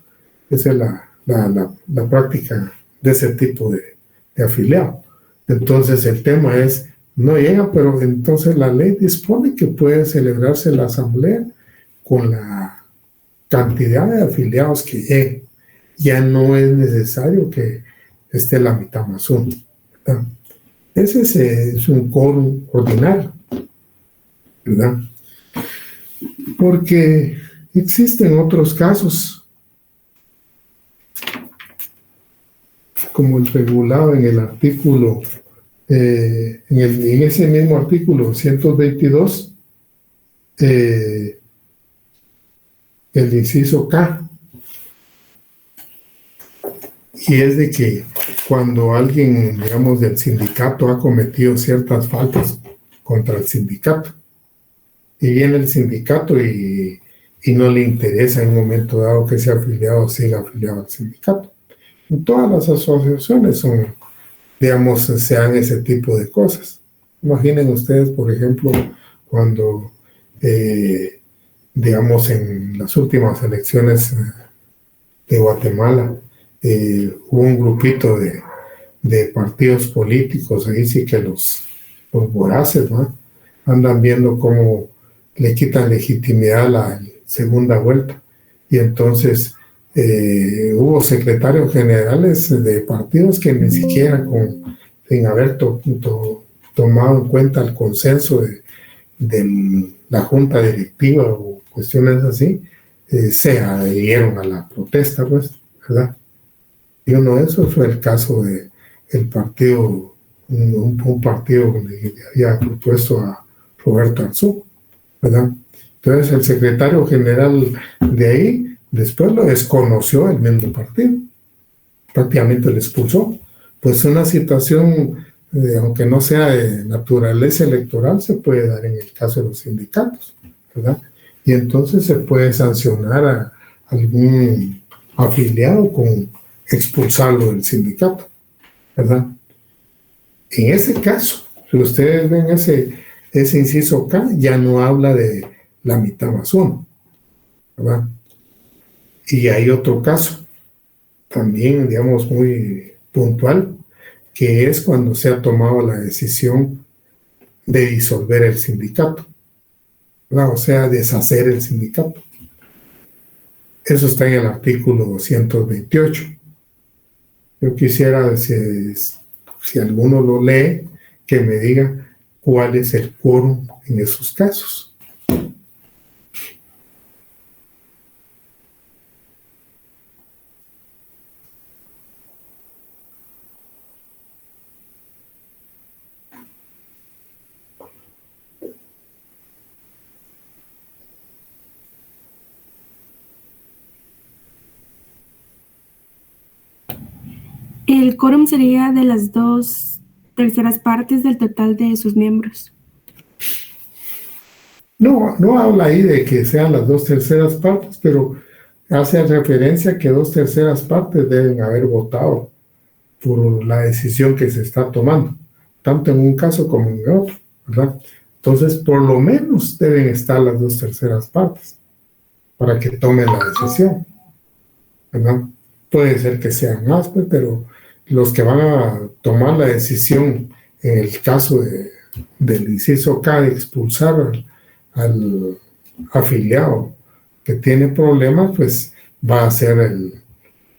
[SPEAKER 1] Esa es la práctica de ese tipo de afiliado. Entonces el tema es, no llega, pero entonces la ley dispone que puede celebrarse la asamblea con la cantidad de afiliados que lleguen. Ya no es necesario que esté la mitad más uno, ¿verdad? Ese es un quórum ordinario, ¿verdad? Porque existen otros casos, como el regulado en el artículo, en ese mismo artículo 122, el inciso K, y es de que cuando alguien, digamos, del sindicato ha cometido ciertas faltas contra el sindicato, y viene el sindicato y no le interesa en un momento dado que ese afiliado siga afiliado al sindicato, Todas las asociaciones son, digamos, se dan ese tipo de cosas. Imaginen ustedes, por ejemplo, cuando, digamos, en las últimas elecciones de Guatemala, hubo un grupito de partidos políticos, ahí sí que los voraces, ¿no?, andan viendo cómo le quitan legitimidad a la segunda vuelta. Y entonces hubo secretarios generales de partidos que ni siquiera sin haber tomado en cuenta el consenso de la junta directiva o cuestiones así, se adhirieron a la protesta, pues, ¿verdad? Y uno de esos fue el caso del partido, un partido que había propuesto a Roberto Arzú, ¿verdad? Entonces el secretario general de ahí después lo desconoció el mismo partido, prácticamente lo expulsó. Pues una situación, aunque no sea de naturaleza electoral, se puede dar en el caso de los sindicatos, ¿verdad? Y entonces se puede sancionar a algún afiliado con expulsarlo del sindicato, ¿verdad? En ese caso, si ustedes ven ese inciso K, ya no habla de la mitad más uno, ¿verdad? Y hay otro caso, también, digamos, muy puntual, que es cuando se ha tomado la decisión de disolver el sindicato, ¿verdad? O sea, deshacer el sindicato. Eso está en el artículo 228. Yo quisiera, si alguno lo lee, que me diga cuál es el quórum en esos casos.
[SPEAKER 7] El quórum sería de las 2/3 partes del total de sus miembros.
[SPEAKER 1] No habla ahí de que sean las 2/3 partes, pero hace referencia a que 2/3 partes deben haber votado por la decisión que se está tomando, tanto en un caso como en otro, ¿verdad? Entonces, por lo menos deben estar las 2/3 partes para que tomen la decisión, ¿verdad? Puede ser que sean más, pues, pero los que van a tomar la decisión en el caso del inciso K de expulsar al afiliado que tiene problemas, pues va a ser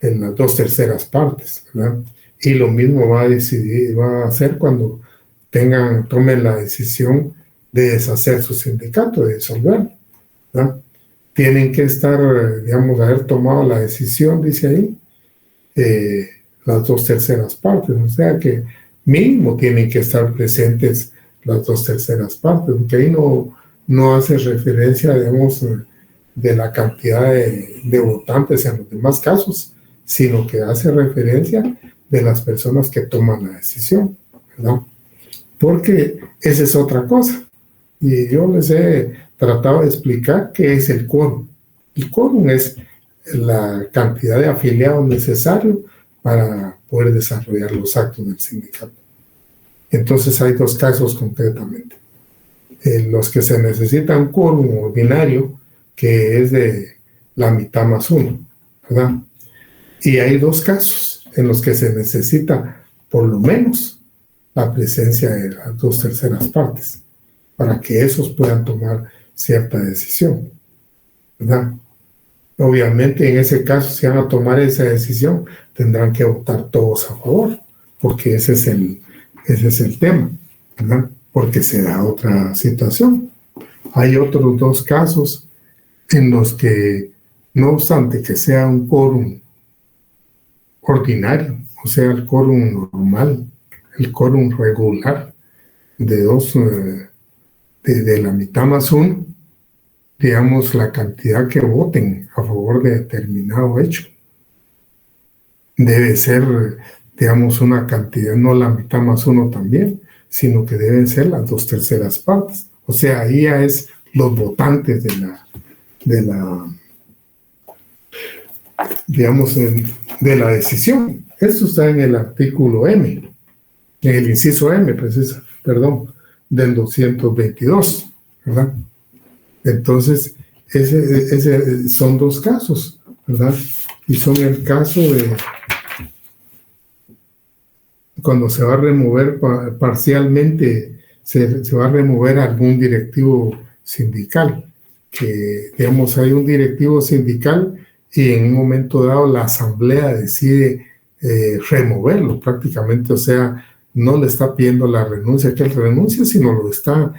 [SPEAKER 1] en las 2/3 partes, ¿verdad? Y lo mismo va a hacer cuando tomen la decisión de deshacer su sindicato, de disolverlo, ¿verdad? Tienen que estar, digamos, haber tomado la decisión, dice ahí, las 2/3 partes, o sea que mínimo tienen que estar presentes las 2/3 partes, porque ahí no hace referencia, digamos, de la cantidad de votantes en los demás casos, sino que hace referencia de las personas que toman la decisión, ¿verdad? Porque esa es otra cosa, y yo les he tratado de explicar qué es el quórum. El quórum es la cantidad de afiliados necesario para poder desarrollar los actos del sindicato. Entonces hay dos casos concretamente. Los que se necesita un quórum ordinario, que es de la mitad más uno, ¿verdad? Y hay dos casos en los que se necesita por lo menos la presencia de las 2/3 partes para que esos puedan tomar cierta decisión, ¿verdad? Obviamente en ese caso, si van a tomar esa decisión, tendrán que votar todos a favor, porque ese es el tema, ¿verdad? Porque se da otra situación. Hay otros dos casos en los que, no obstante que sea un quórum ordinario, o sea, el quórum normal, el quórum regular de la mitad más uno, digamos, la cantidad que voten a favor de determinado hecho debe ser, digamos, una cantidad, no la mitad más uno también, sino que deben ser las 2/3 partes. O sea, ahí ya es los votantes digamos, de la decisión. Esto está en el artículo M, en el inciso M, del 222, ¿verdad? Entonces, ese son dos casos, ¿verdad? Y son el caso de cuando se va a remover parcialmente, se va a remover algún directivo sindical, que, digamos, hay un directivo sindical y en un momento dado la asamblea decide removerlo prácticamente, o sea, no le está pidiendo la renuncia, que él renuncie, sino lo está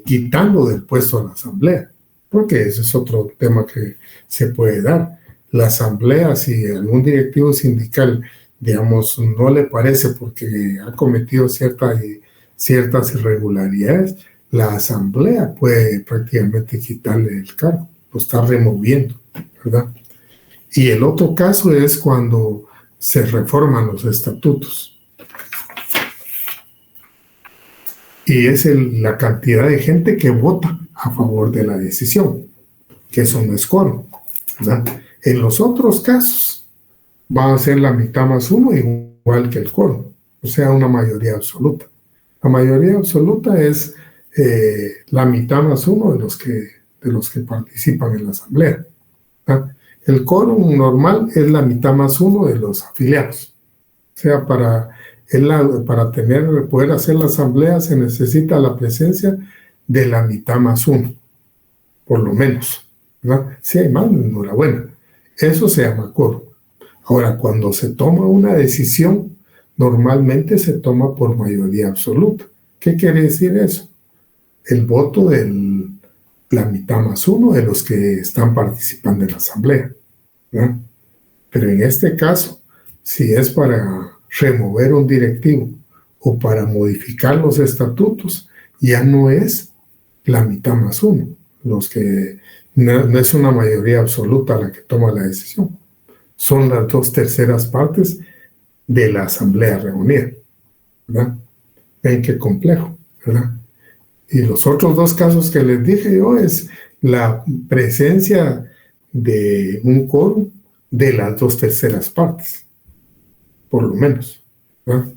[SPEAKER 1] quitando del puesto a la asamblea, porque ese es otro tema que se puede dar. La asamblea, si algún directivo sindical, digamos, no le parece porque ha cometido ciertas irregularidades, la asamblea puede prácticamente quitarle el cargo, lo está removiendo, ¿verdad? Y el otro caso es cuando se reforman los estatutos. Y es la cantidad de gente que vota a favor de la decisión, que eso no es quórum, ¿verdad? En los otros casos va a ser la mitad más uno, igual que el quórum, o sea, una mayoría absoluta. La mayoría absoluta es la mitad más uno de los que participan en la asamblea, ¿verdad? El quórum normal es la mitad más uno de los afiliados. O sea, para poder hacer la asamblea se necesita la presencia de la mitad más uno, por lo menos, ¿verdad? Si hay más, enhorabuena. Eso se llama quórum. Ahora, cuando se toma una decisión, normalmente se toma por mayoría absoluta. ¿Qué quiere decir eso? El voto de la mitad más uno de los que están participando en la asamblea, ¿verdad? Pero en este caso, si es para remover un directivo o para modificar los estatutos, ya no es la mitad más uno, no es una mayoría absoluta la que toma la decisión, son las 2/3 partes de la asamblea reunida, ¿verdad? Ven qué complejo, ¿verdad? Y los otros dos casos que les dije yo es la presencia de un quórum de las 2/3 partes, por lo menos, ¿verdad?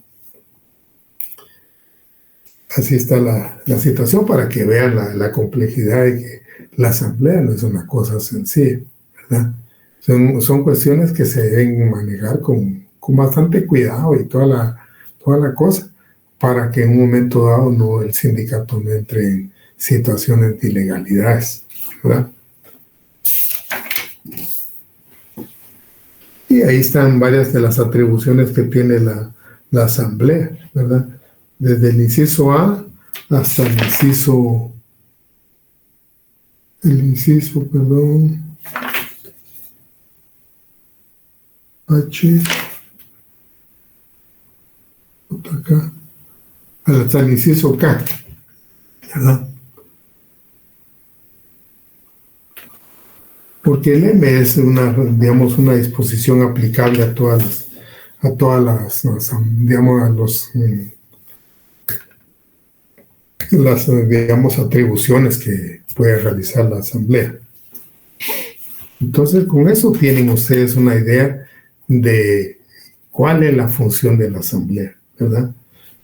[SPEAKER 1] Así está la situación para que vean la complejidad de que la asamblea no es una cosa sencilla, ¿verdad? Son cuestiones que se deben manejar con bastante cuidado y toda la cosa, para que en un momento dado el sindicato no entre en situaciones de ilegalidades, ¿verdad? Y ahí están varias de las atribuciones que tiene la asamblea, ¿verdad? Desde el inciso A hasta el inciso H, acá, hasta el inciso K, ¿verdad? Porque el M es una disposición aplicable a todas las atribuciones que puede realizar la asamblea. Entonces, con eso tienen ustedes una idea de cuál es la función de la asamblea, ¿verdad?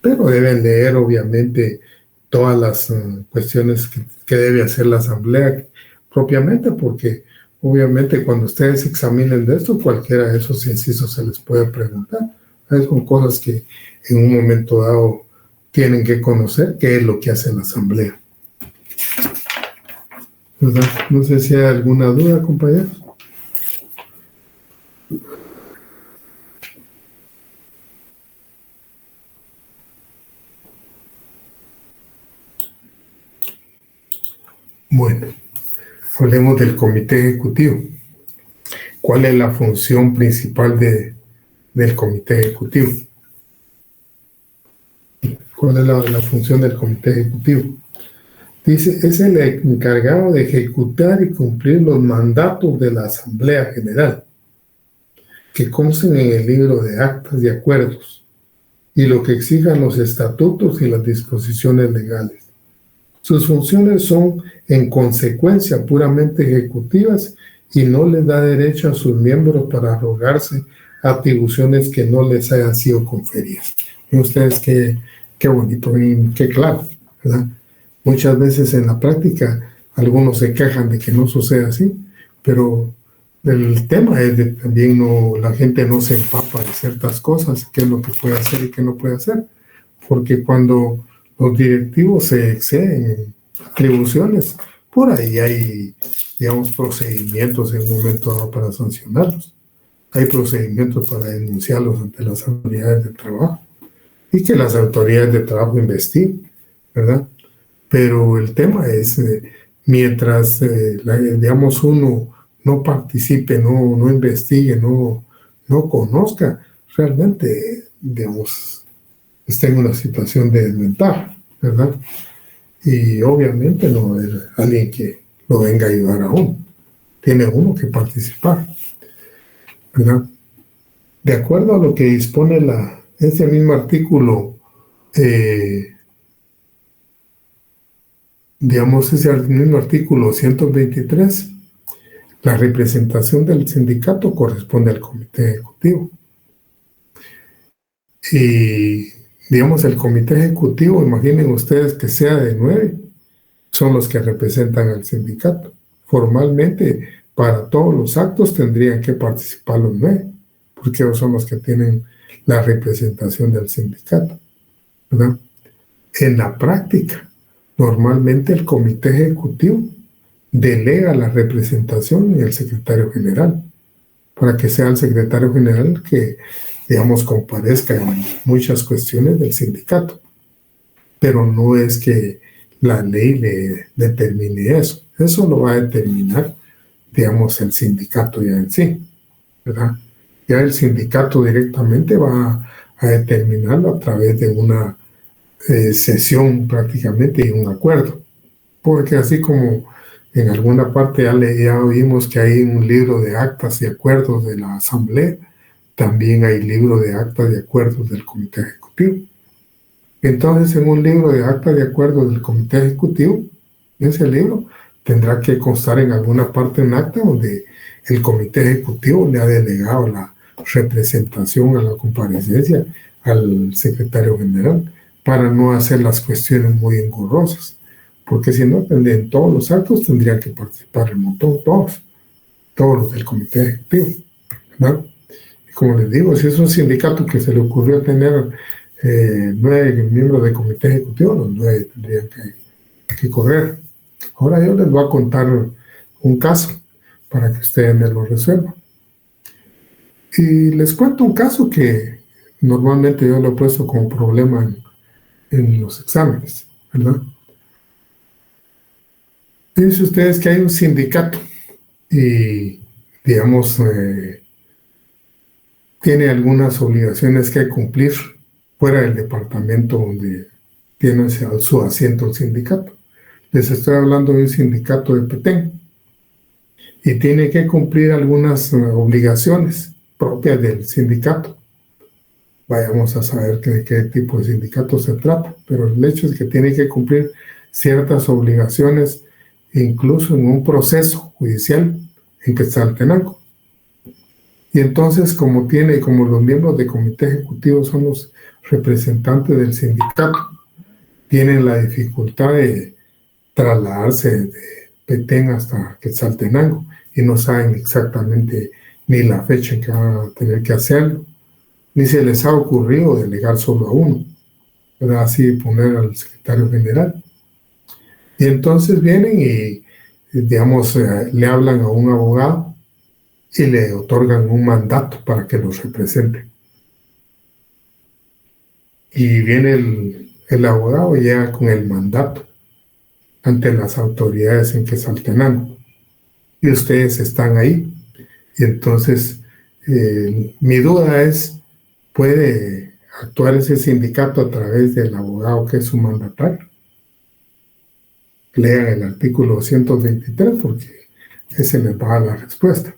[SPEAKER 1] Pero deben leer, obviamente, todas las cuestiones que debe hacer la asamblea propiamente, porque obviamente cuando ustedes examinen de esto, cualquiera de esos incisos se les puede preguntar. Son cosas que en un momento dado tienen que conocer qué es lo que hace la asamblea, ¿verdad? No sé si hay alguna duda, compañeros. Bueno, hablemos del comité ejecutivo. ¿Cuál es la función principal del comité ejecutivo? ¿Cuál es la función del comité ejecutivo? Dice, es el encargado de ejecutar y cumplir los mandatos de la Asamblea General, que consten en el libro de actas y acuerdos, y lo que exijan los estatutos y las disposiciones legales. Sus funciones son, en consecuencia, puramente ejecutivas y no le da derecho a sus miembros para arrogarse atribuciones que no les hayan sido conferidas. Y ustedes qué bonito y qué claro, ¿verdad? Muchas veces en la práctica algunos se quejan de que no sucede así, pero el tema es de también la gente no se empapa de ciertas cosas, qué es lo que puede hacer y qué no puede hacer, porque cuando los directivos se exceden en atribuciones, por ahí hay, digamos, procedimientos en un momento dado para sancionarlos. Hay procedimientos para denunciarlos ante las autoridades de trabajo y que las autoridades de trabajo investiguen, ¿verdad? Pero el tema es, mientras, digamos, uno no participe, no investigue, no conozca, realmente, digamos, está en una situación de desventaja, ¿verdad? Y obviamente no va a haber alguien que lo venga a ayudar a uno. Tiene uno que participar, ¿verdad? De acuerdo a lo que dispone ese mismo artículo, digamos, ese mismo artículo 123, la representación del sindicato corresponde al comité ejecutivo. Y, digamos, el comité ejecutivo, imaginen ustedes que sea de 9, son los que representan al sindicato. Formalmente, para todos los actos tendrían que participar los 9, porque ellos son los que tienen la representación del sindicato, ¿verdad? En la práctica, normalmente el comité ejecutivo delega la representación en el secretario general, para que sea el secretario general que, digamos, comparezca en muchas cuestiones del sindicato. Pero no es que la ley le determine eso. Eso lo va a determinar, digamos, el sindicato ya en sí, ¿verdad? Ya el sindicato directamente va a determinarlo a través de una sesión prácticamente y un acuerdo. Porque así como en alguna parte ya oímos que hay un libro de actas y acuerdos de la Asamblea, también hay libro de actas y acuerdos del Comité Ejecutivo. Entonces, en un libro de actas y acuerdos del Comité Ejecutivo, ese libro tendrá que constar en alguna parte un acta donde el Comité Ejecutivo le ha delegado la representación a la comparecencia al secretario general para no hacer las cuestiones muy engorrosas. Porque si no, en todos los actos tendrían que participar el montón, todos los del comité ejecutivo, ¿verdad? Y como les digo, si es un sindicato que se le ocurrió tener 9 miembros del comité ejecutivo, los 9 tendrían que correr. Ahora yo les voy a contar un caso para que ustedes me lo resuelvan. Y les cuento un caso que normalmente yo lo he puesto como problema en los exámenes, ¿verdad? Fíjense ustedes que hay un sindicato y, digamos, tiene algunas obligaciones que cumplir fuera del departamento donde tiene su asiento el sindicato. Les estoy hablando de un sindicato de Petén y tiene que cumplir algunas obligaciones propias del sindicato. Vayamos a saber de qué tipo de sindicato se trata, pero el hecho es que tiene que cumplir ciertas obligaciones incluso en un proceso judicial en Quetzaltenango. Y entonces, como los miembros del comité ejecutivo son los representantes del sindicato, tienen la dificultad de trasladarse de Petén hasta Quetzaltenango y no saben exactamente ni la fecha en que van a tener que hacerlo, ni se les ha ocurrido delegar solo a uno, ¿verdad? Así poner al secretario general. Y entonces vienen y, digamos, le hablan a un abogado y le otorgan un mandato para que los represente. Y viene el abogado y llega con el mandato ante las autoridades en Quetzaltenango. Y ustedes están ahí. Y entonces, mi duda es, ¿puede actuar ese sindicato a través del abogado que es su mandatario? Lean el artículo 223 porque ese les va a dar la respuesta.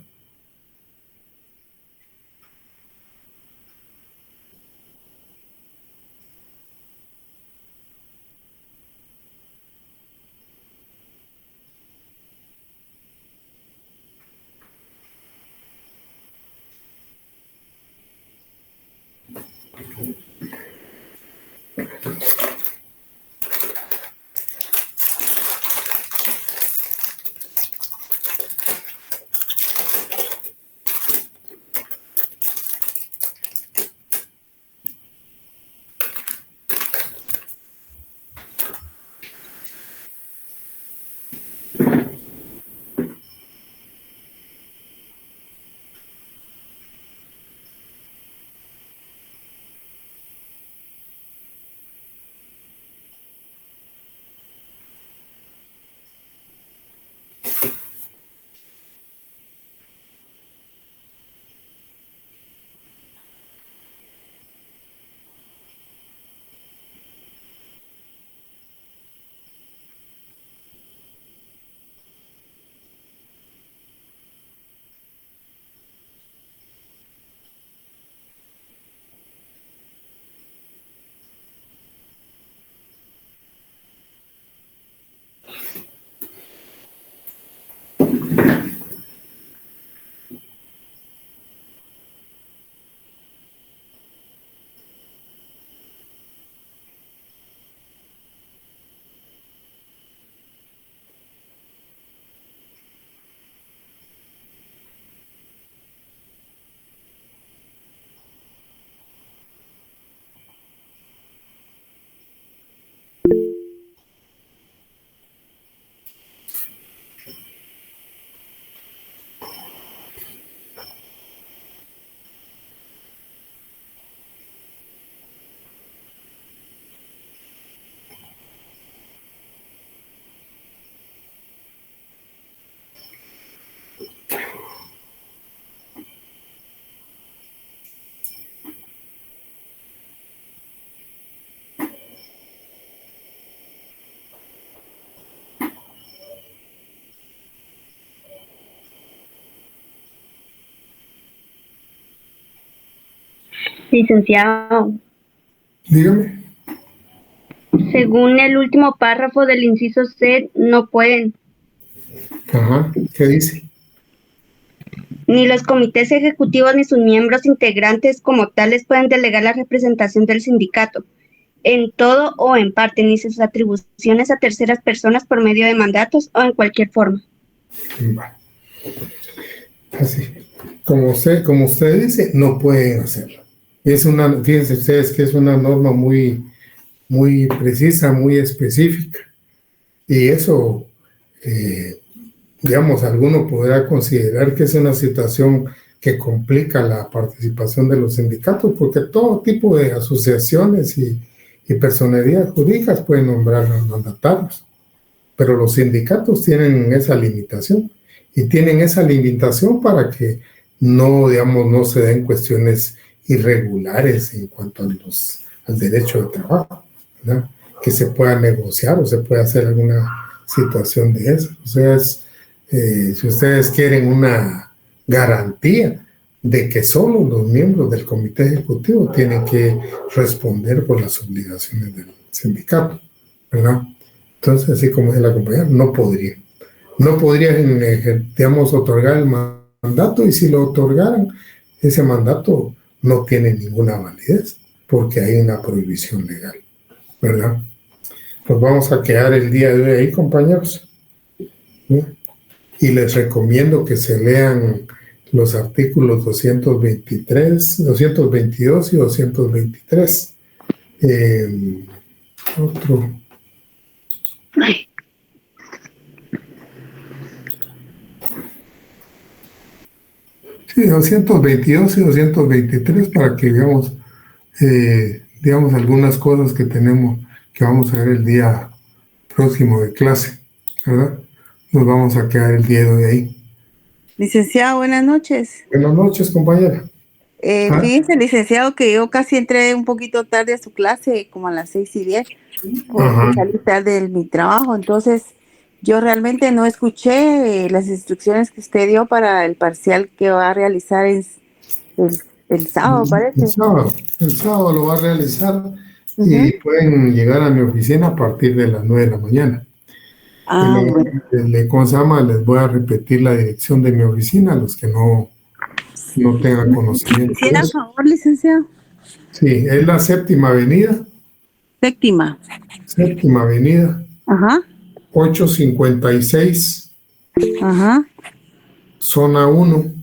[SPEAKER 10] Licenciado,
[SPEAKER 1] Dígame.
[SPEAKER 10] según el último párrafo del inciso C, no pueden.
[SPEAKER 1] Ajá, ¿qué dice?
[SPEAKER 10] Ni los comités ejecutivos ni sus miembros integrantes como tales pueden delegar la representación del sindicato en todo o en parte, ni sus atribuciones a terceras personas por medio de mandatos o en cualquier forma.
[SPEAKER 1] Vale. Así. Como usted dice, no pueden hacerlo. Fíjense ustedes que es una norma muy, muy precisa, muy específica. Y eso, digamos, alguno podrá considerar que es una situación que complica la participación de los sindicatos, porque todo tipo de asociaciones y personerías jurídicas pueden nombrar a mandatarios, pero los sindicatos tienen esa limitación, y tienen esa limitación para que no, digamos, no se den cuestiones irregulares en cuanto al derecho de trabajo, ¿verdad? Que se pueda negociar o se pueda hacer alguna situación de eso. O sea, si ustedes quieren una garantía de que solo los miembros del comité ejecutivo tienen que responder por las obligaciones del sindicato, ¿verdad? Entonces, así como dice la compañera, no podrían, digamos, otorgar el mandato, y si lo otorgaran, ese mandato no tiene ninguna validez porque hay una prohibición legal, ¿verdad? Nos vamos a quedar el día de hoy ahí, compañeros, ¿sí? Y les recomiendo que se lean los artículos 223, 222 y 223. Otro. Sí, 222 y 223 para que veamos, digamos, algunas cosas que vamos a ver el día próximo de clase, ¿verdad? Nos vamos a quedar el día de hoy ahí.
[SPEAKER 11] Licenciado, buenas noches.
[SPEAKER 1] Buenas noches, compañera.
[SPEAKER 11] Fíjese, licenciado, que yo casi entré un poquito tarde a su clase, como a las 6:10, porque salí tarde de mi trabajo. Entonces, yo realmente no escuché las instrucciones que usted dio para el parcial que va a realizar el sábado, parece.
[SPEAKER 1] El sábado lo va a realizar, y pueden llegar a mi oficina a partir de las 9 de la mañana. ¿Cómo se llama? Les voy a repetir la dirección de mi oficina, los que no tengan conocimiento.
[SPEAKER 11] ¿Quisiera, por favor, licenciado?
[SPEAKER 1] Sí, es la Séptima Avenida.
[SPEAKER 11] Séptima
[SPEAKER 1] Avenida.
[SPEAKER 11] Ajá.
[SPEAKER 1] 856.
[SPEAKER 11] Ajá.
[SPEAKER 1] Zona 1.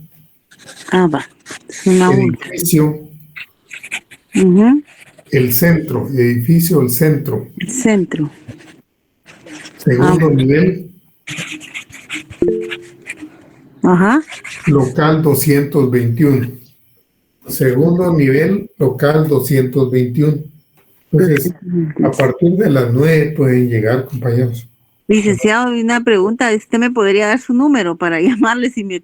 [SPEAKER 11] Va. Zona 1.
[SPEAKER 1] Edificio. El centro. Edificio El Centro.
[SPEAKER 11] El centro.
[SPEAKER 1] Segundo nivel.
[SPEAKER 11] Ajá.
[SPEAKER 1] Local 221. Segundo nivel, local 221. Entonces, a partir de las 9 pueden llegar, compañeros.
[SPEAKER 11] Licenciado, una pregunta. ¿Usted me podría dar su número para llamarle si me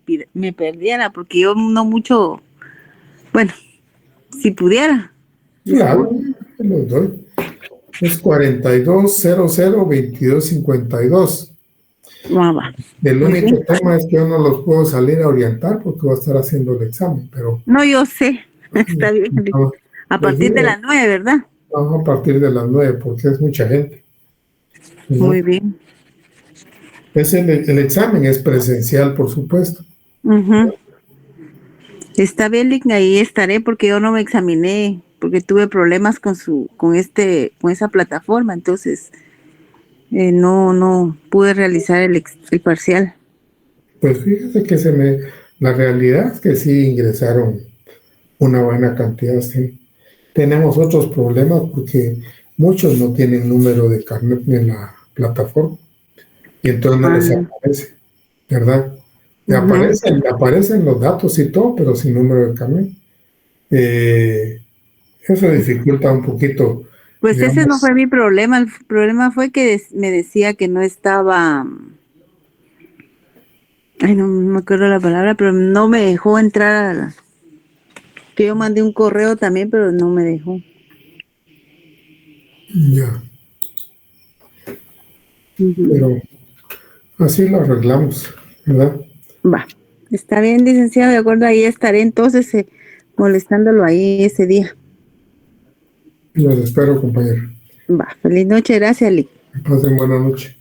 [SPEAKER 11] perdiera? Porque yo no mucho... Bueno, si pudiera.
[SPEAKER 1] Claro, los doy. Es 4200-2252. El único tema es que yo no los puedo salir a orientar porque voy a estar haciendo el examen, pero...
[SPEAKER 11] No, yo sé. Está bien. A partir de las 9, ¿verdad?
[SPEAKER 1] No, a partir de las 9, porque es mucha gente. ¿No?
[SPEAKER 11] Muy bien.
[SPEAKER 1] El examen es presencial, por supuesto.
[SPEAKER 11] Está bien, Lick, ahí estaré porque yo no me examiné, porque tuve problemas con esa plataforma, entonces no pude realizar el parcial.
[SPEAKER 1] Pues fíjese que la realidad es que sí ingresaron una buena cantidad, sí. Tenemos otros problemas porque muchos no tienen número de carnet en la plataforma y entonces no les aparece, ¿verdad? Le aparecen los datos y todo, pero sin número de carnet. Eso dificulta un poquito.
[SPEAKER 11] Pues digamos, ese no fue mi problema. El problema fue que me decía que no estaba... no me acuerdo la palabra, pero no me dejó entrar que yo mandé un correo también, pero no me dejó.
[SPEAKER 1] Ya. Pero así lo arreglamos, ¿verdad?
[SPEAKER 11] Va. Está bien, licenciado, de acuerdo, ahí estaré entonces molestándolo ahí ese día.
[SPEAKER 1] Los espero, compañero.
[SPEAKER 11] Va, feliz noche, gracias, Lick.
[SPEAKER 1] Que pasen buena noche.